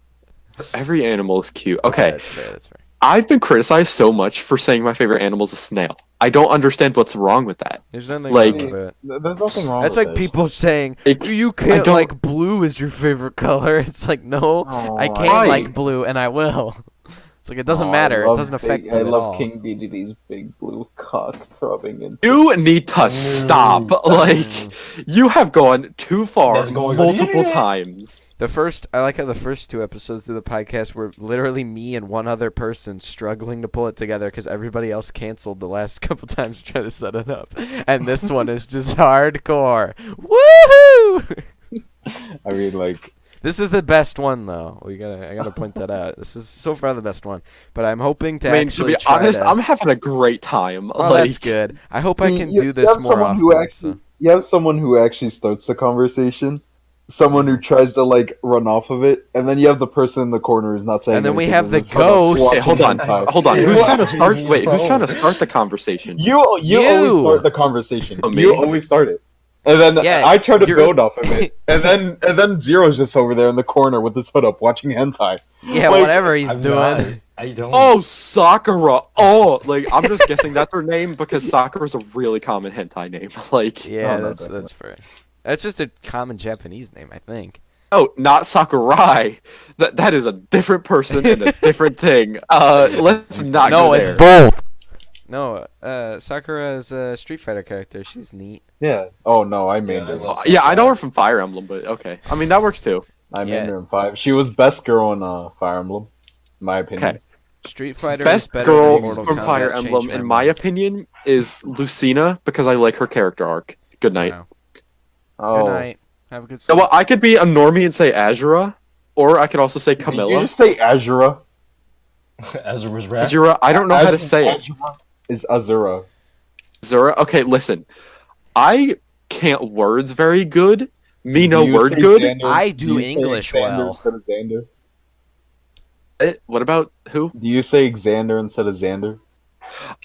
Every animal is cute. Yeah, Okay. that's fair. That's fair. I've been criticized so much for saying my favorite animal is a snail. I don't understand what's wrong with that. There's nothing Like- wrong with it. There's nothing wrong. That's with like it. people saying It- you I can't don't- like blue is your favorite color. It's like no, Oh, I can't Why? like blue and I will. It's like it doesn't matter. It doesn't affect it I at love all. King DDD's big blue cock throbbing in. You need to stop. Like, you have gone too far That's going on. multiple Yeah. times. I like how the first 2 episodes of the podcast were literally me and one other person struggling to pull it together because everybody else canceled the last couple times trying to set it up. And this one is just hardcore. Woohoo! I mean, like This is the best one though. I gotta point that out. This is so far the best one. But I'm hoping to I mean, to actually be try honest, to... I'm having a great time. Oh, like, that's good. I hope I See, can you- do you this have more someone often. who actually- so- you have someone who actually starts the conversation, someone who tries to like run off of it, and then you have the person in the corner who's not saying. And then we anything have and the just sort of ghost. watching Hey, hold on. hentai. Hold on. Who's What? trying to start? Wait, who's Bro. trying to start the conversation? You always start the conversation. Oh, me? You always start it. And then Yeah, I try to you're- build off of it, and then Zero's just over there in the corner with his hood up watching hentai. Yeah, Like, whatever he's I'm doing. not. I don't. Oh, Sakura. Oh, like, I'm just guessing that's her name because Sakura's a really common hentai name. Like, Yeah, Oh, no, that's fair. That's just a common Japanese name, I think. oh, not Sakurai. That is a different person and a different thing. Let's not No, go it's there. both. No, Sakura is a Street Fighter character. She's neat. Yeah. Oh no, I made I her. love Yeah, I know her from Fire Emblem, but okay. I mean, that works too. I Yeah. made her in 5. She was best girl in Fire Emblem, in my opinion. Okay. Street Fighter is Best better girl than Mortal from Kombat. Fire Change Emblem, in my memories. opinion, is Lucina because I like her character arc. Good night. Wow. Oh. Good night. Have a good So, sleep. well, I could be a normie and say Azura, or I could also say Did Camilla. you just say Azura? Azura's rap. Azura, I don't know how to say it. Azura is Azura. Azura? Okay, listen. I can't words very good. Me no Do you word say good. Xander? I do you say English Xander well. instead of Xander? What about who? Do you say Xander instead of Xander?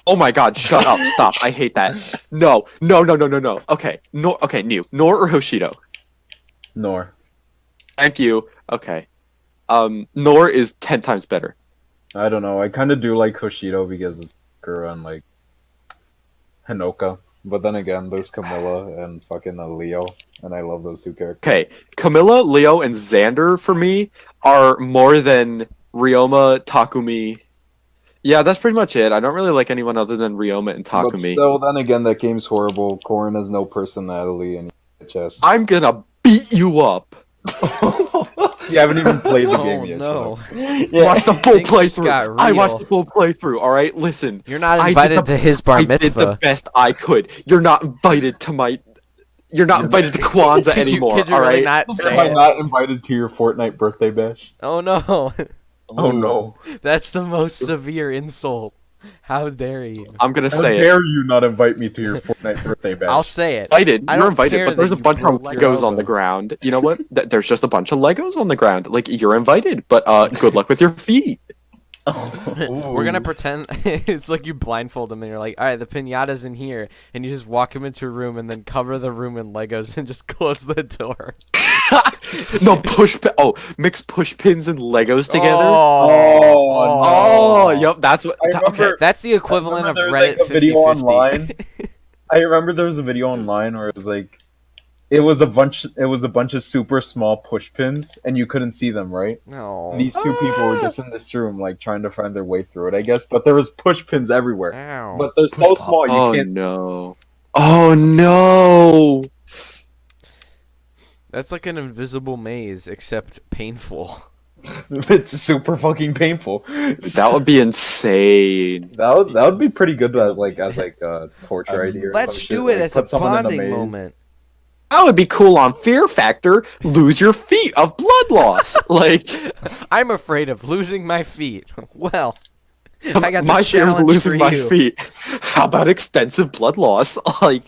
Oh my god, shut up. Stop. I hate that. No. Okay. Okay, Nyoo. Nor or Hoshido? Nor. Thank you. Okay. Nor is 10 times better. I don't know. I kind of do like Hoshido because of Sakura and like Hinoka, But then again, there's Camilla and fucking Leo, and I love those two characters. Okay, Camilla, Leo, and Xander for me are more than Ryoma, Takumi. Yeah, that's pretty much it. I don't really like anyone other than Ryoma and But Takumi. still, then again, that game's horrible. Korin has no personality, and just I'm gonna beat you up. you haven't even played the Oh game yet. no! Watch the full Things just playthrough. got I watched real. the full playthrough. All right, listen. You're not I did invited the- to his bar I did the mitzvah. best I could. You're not invited to my. You're not invited to Kwanzaa Could you, anymore. could you all really right. not Am say I it? not invited to your Fortnite birthday bash? Oh no! Oh no! That's the most severe insult. How dare you? I'm gonna How say it. dare you not invite me to your Fortnite birthday bash? I'll say it. Invited. I You're don't invited, care but there's that a you bunch of broke your Legos on elbow. the ground. You know what? There's just a bunch of Legos on the ground. Like you're invited, but good luck with your feet. We're gonna pretend it's like you blindfold him and you're like, all right, the pinata's in here, and you just walk him into a room and then cover the room in Legos and just close the door. No mix push pins and Legos together. Oh, Yep, that's what. I remember- Okay, That's the equivalent of remember Reddit there's, like, a video 50/50. online. I remember there was a video online where it was like, it was a bunch of super small push pins, and you couldn't see them, right? No. And these two people were just in this room, like trying to find their way through it, I guess. But there was push pins everywhere. Ow. But they're so small, you oh can't. no. Oh no. That's like an invisible maze, except painful. It's super fucking painful. That would be insane. That would be pretty good as a torture idea. Or Let's some shit, do it like, as a put someone in bonding maze. moment. That would be cool on Fear Factor. Lose your feet of blood loss. Like I'm afraid of losing my feet. Well, I got the my fear is challenge losing for my you. feet. How about extensive blood loss? Like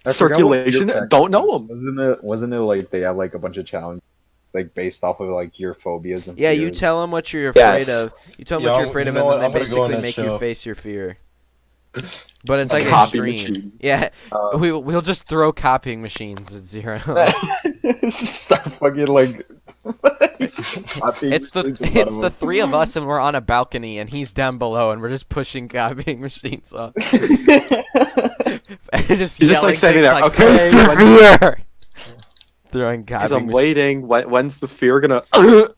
I forgot what circulation? Fear Factor Don't know was. them. Wasn't it like they have like a bunch of challenges, like based off of like your phobias and Yeah, you fears? tell them what you're afraid Yes. of. You tell them Yeah, what you're afraid you of, know and then what? they I'm gonna go on basically that make you show. face your fear. But it's like Copy extreme. machine. Yeah, Uh, we'll just throw copying machines at zero. Start fucking like. It's the three of us, and we're on a balcony, and he's down below, and we're just pushing copying machines up. And just He's just, like, yelling standing things there, like, "Okay, "Face your when- fear!" Throwing Because copying I'm machines. waiting. When's the fear gonna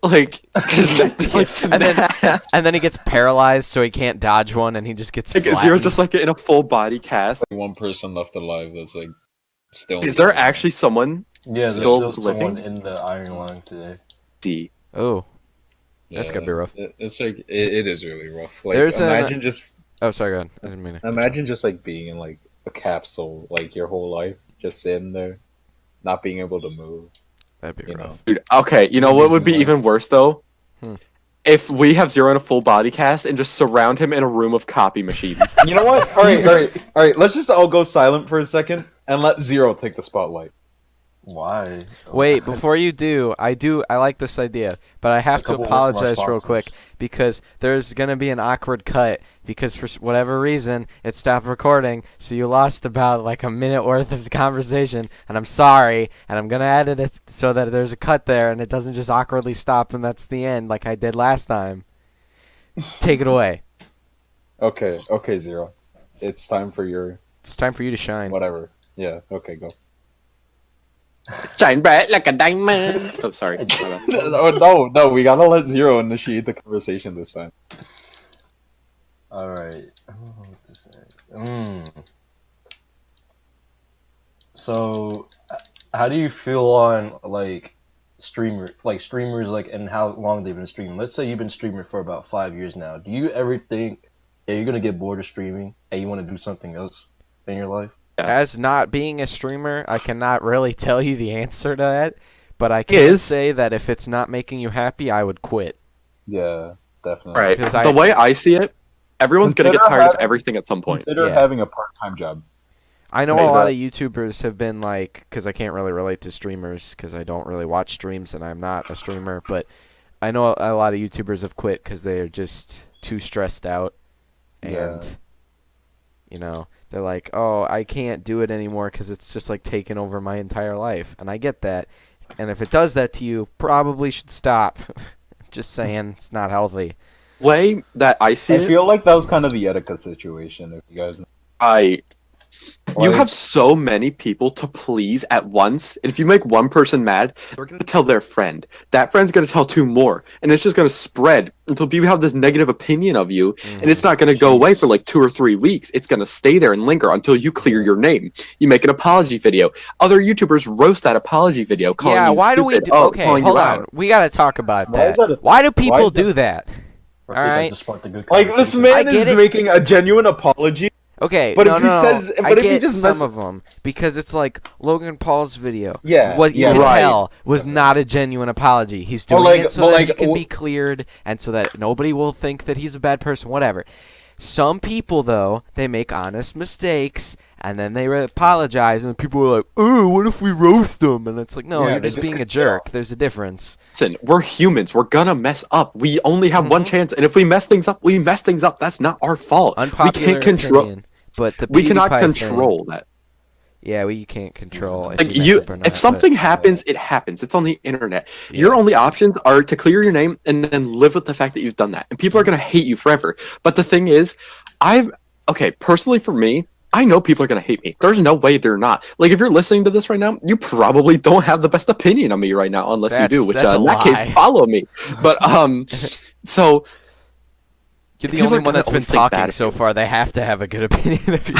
like? His neck just like and then snap. and then he gets paralyzed, so he can't dodge one, and he just gets. Like Zero's flattened. just like in a full body cast. one person left alive that's like still. Is there actually someone? Yeah, there's Still still someone living? in the iron line today. D. Oh, that's gotta be rough. It's like it is really rough. Like There's imagine just Oh, sorry, go ahead. I didn't mean to. imagine just like being in like a capsule like your whole life, just sitting there, not being able to move. That'd be You know. rough. Dude, okay, you know what would be even worse though? Hmm. If we have Zero in a full body cast and just surround him in a room of copy machines. You know what? All right. Let's just all go silent for a second and let Zero take the spotlight. Why? Wait, before you do, I like this idea, but I have A to couple words from our apologize real sponsors. quick because there's gonna be an awkward cut because for whatever reason it stopped recording, so you lost about like a minute worth of conversation, and I'm sorry, and I'm gonna edit it so that there's a cut there and it doesn't just awkwardly stop and that's the end like I did last time. Take it away. Okay, Zero. It's time for your It's time for you to shine. whatever. Yeah. Okay, go. Shine bright like a diamond. Oh, sorry. My bad. Oh no! We gotta let Zero initiate the conversation this time. Alright. I don't know what to say. So, how do you feel on like streamers like and how long they've been streaming? Let's say you've been streaming for about 5 years now. Do you ever think, yeah, you're gonna get bored of streaming and you want to do something else in your life? As not being a streamer, I cannot really tell you the answer to that, but I can Is- say that if it's not making you happy, I would quit. Yeah, definitely. Right. 'Cause The way I see it, everyone's gonna get Consider tired of having- everything at some point. Consider Yeah. having a part-time job. I know Right. a lot of YouTubers have been like, because I can't really relate to streamers because I don't really watch streams and I'm not a streamer, but I know a lot of YouTubers have quit because they're just too stressed out and, Yeah. you know, they're like, oh, I can't do it anymore because it's just like taking over my entire life. And I get that. And if it does that to you, probably should stop. Just saying, it's not healthy. Way that I see I it, feel like that was kind of the Etika situation. If you guys know. You Like- have so many people to please at once, and if you make one person mad, they're gonna tell their friend. That friend's gonna tell two more, and it's just gonna spread until people have this negative opinion of you, and it's not gonna go away for like 2 or 3 weeks. It's gonna stay there and linger until you clear your name. You make an apology video. Other YouTubers roast that apology video, calling Yeah, you why do we stupid. do? Oh, Okay, calling hold you on. out. We gotta talk about Why that. is that a- Why do why people is that- do that? I think I Alright. just sparked a good Like this conversation. man I get is it. making a genuine apology. Okay, But no, if he no, says- I but if he get just some mess- of them because it's like Logan Paul's video. Yeah, what you yeah, can right. tell was not a genuine apology. He's But doing like- it so but that like, he can wh- be cleared and so that nobody will think that he's a bad person. Whatever. Some people though, they make honest mistakes and then they apologize, and people are like, "Oh, what if we roast them?" And it's like, no, Yeah, you're they just just being a get jerk. There's a difference. Listen, we're humans. We're gonna mess up. We only have one Mhm. chance, and if we mess things up, we mess things up. That's not our fault. Unpopular we can't control. opinion, but the We cannot PewDiePie thing- control that. Yeah, you can't control if Like you you, mess up or not, if something happens, it happens. It's on the internet. but- Your yeah. only options are to clear your name and then live with the fact that you've done that. And people are gonna hate you forever. But the thing is, personally for me, I know people are gonna hate me. There's no way they're not. Like if you're listening to this right now, you probably don't have the best opinion of me right now, unless you do, which That's a in that lie. case, follow me. But so You're the people only are one gonna that's been always think bad talking of so you. far. They have to have a good opinion of you.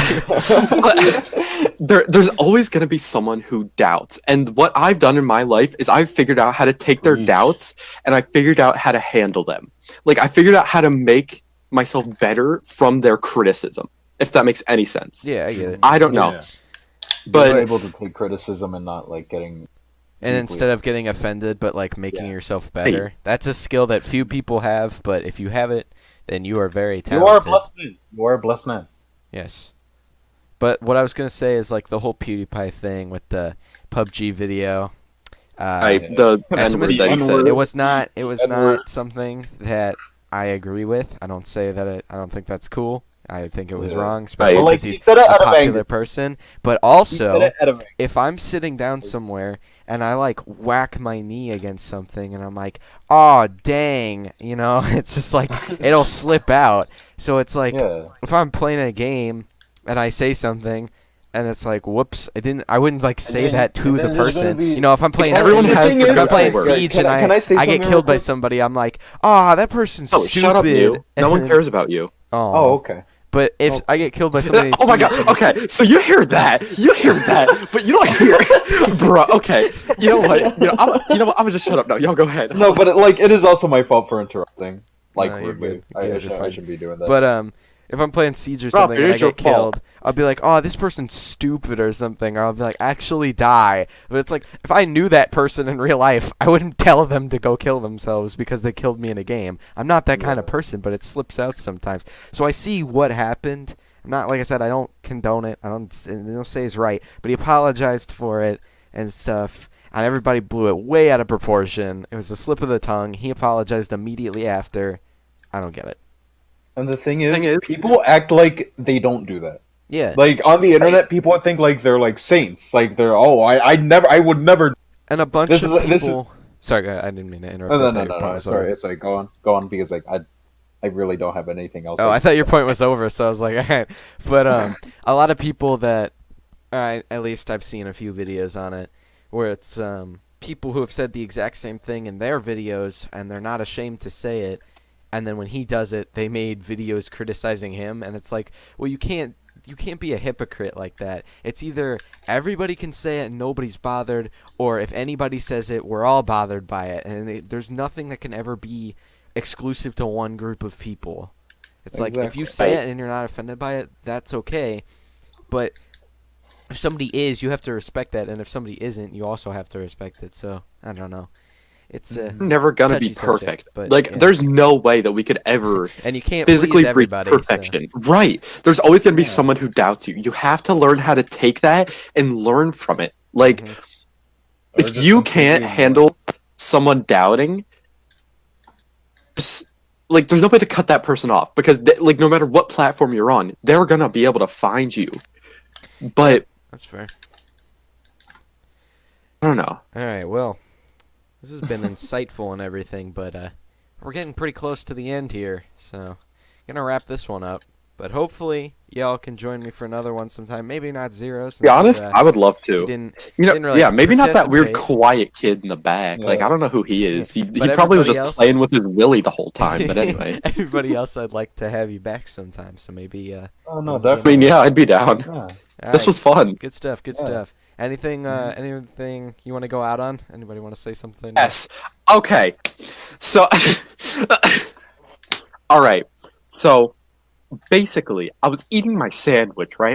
there's always going to be someone who doubts. And what I've done in my life is I've figured out how to take their Preach. doubts and I figured out how to handle them. Like I figured out how to make myself better from their criticism, if that makes any sense. Yeah, I get it. I don't know. Yeah. But You're able to take criticism and not like getting. And deeply- instead of getting offended, but like making Yeah. yourself better, that's a skill that few people have. But if you have it, then you are very you talented. are a blessed man. You are a blessed man. Yes. But what I was gonna say is like the whole PewDiePie thing with the PUBG video. the as N-word somebody- that he N-word. said. It was not. It was N-word. not something that I agree with. I don't say that. I don't think that's cool. I think it was Yeah. wrong, especially Right. Like because he he's said it a out of popular anger. person. But He also, said it out of anger. if I'm sitting down somewhere and I like whack my knee against something and I'm like, "Oh, dang," you know, it's just like it'll slip out. So it's like Yeah. if I'm playing a game and I say something and it's like, "Whoops, I wouldn't like say then- that to and the then there's gonna person." be- You know, if I'm playing Everyone Siege, has thing the if I'm guts playing to work. Siege Can and I say I get something real killed by quick? somebody, I'm like, "Oh, that person's Oh, stupid." shut up, you. No one And- cares about you. Oh, okay. But if Oh. I get killed by somebody, in Oh my god. Siege, Okay, so you hear that? You hear that? But you don't hear, bro. Okay, you know what? You know what? I'm gonna just shut up now. Y'all go ahead. No, but it is also my fault for interrupting. Like No, you're rudely. good. I, You I, guys are should, I fine. shouldn't be doing that. But if I'm playing Siege or Rob, something it and I is your get fault. killed, I'll be like, "Oh, this person's stupid" or something, or I'll be like, "Actually die." But it's like if I knew that person in real life, I wouldn't tell them to go kill themselves because they killed me in a game. I'm not that kind of Yeah. person, but it slips out sometimes. So I see what happened. I'm not, like I said, I don't condone it. I don't say it's right, but he apologized for it and stuff. And everybody blew it way out of proportion. It was a slip of the tongue. He apologized immediately after. I don't get it. And the thing is, Thing is- people act like they don't do that. Yeah. Like on the internet, people think like they're like saints. Like they're I would never. And a bunch This of is- this is- people. Sorry, go ahead. I didn't mean to interrupt. No, I no, thought no, your no, point no. was Sorry, over. it's like go on because like I really don't have anything else. Oh, I thought your point was over, so I was like, alright. But a lot of people that, at least I've seen a few videos on it, where it's people who have said the exact same thing in their videos, and they're not ashamed to say it. And then when he does it, they made videos criticizing him, and it's like, well, you can't be a hypocrite like that. It's either everybody can say it and nobody's bothered, or if anybody says it, we're all bothered by it. And there's nothing that can ever be exclusive to one group of people. It's like if you Exactly. say it and you're not offended by it, that's okay. But if somebody is, you have to respect that, and if somebody isn't, you also have to respect it. So I don't know. It's Never gonna be touchy subject, perfect. but, Like, yeah. there's no way that we could ever and you can't physically please reach everybody. So. perfection. Right. There's always gonna be Yeah. someone who doubts you. You have to learn how to take that and learn from it. Like, Mhm. Or if just you completely can't ignore it. handle someone doubting, like, there's no way to cut that person off because, like, no matter what platform you're on, they're gonna be able to find you. But That's fair. I don't know. All right. Well, this has been insightful and everything, but we're getting pretty close to the end here, so gonna wrap this one up. But hopefully, y'all can join me for another one sometime. Maybe not Zero, To be since honest, I would love to. didn't You know, didn't really yeah, maybe not that weird participate. quiet kid in the back. Like, Yeah. I don't know who he is. He But probably was everybody just else- playing with his willy the whole time. But anyway, Everybody else, I'd like to have you back sometime. So maybe. Oh no, I I definitely. mean, yeah, I'd be down. Yeah. All This right. was fun. Good stuff. Good Yeah. stuff. Anything? Mhm. Anything you want to go out on? Anybody want to say something? Yes. Okay. So, all right. So, basically, I was eating my sandwich, right?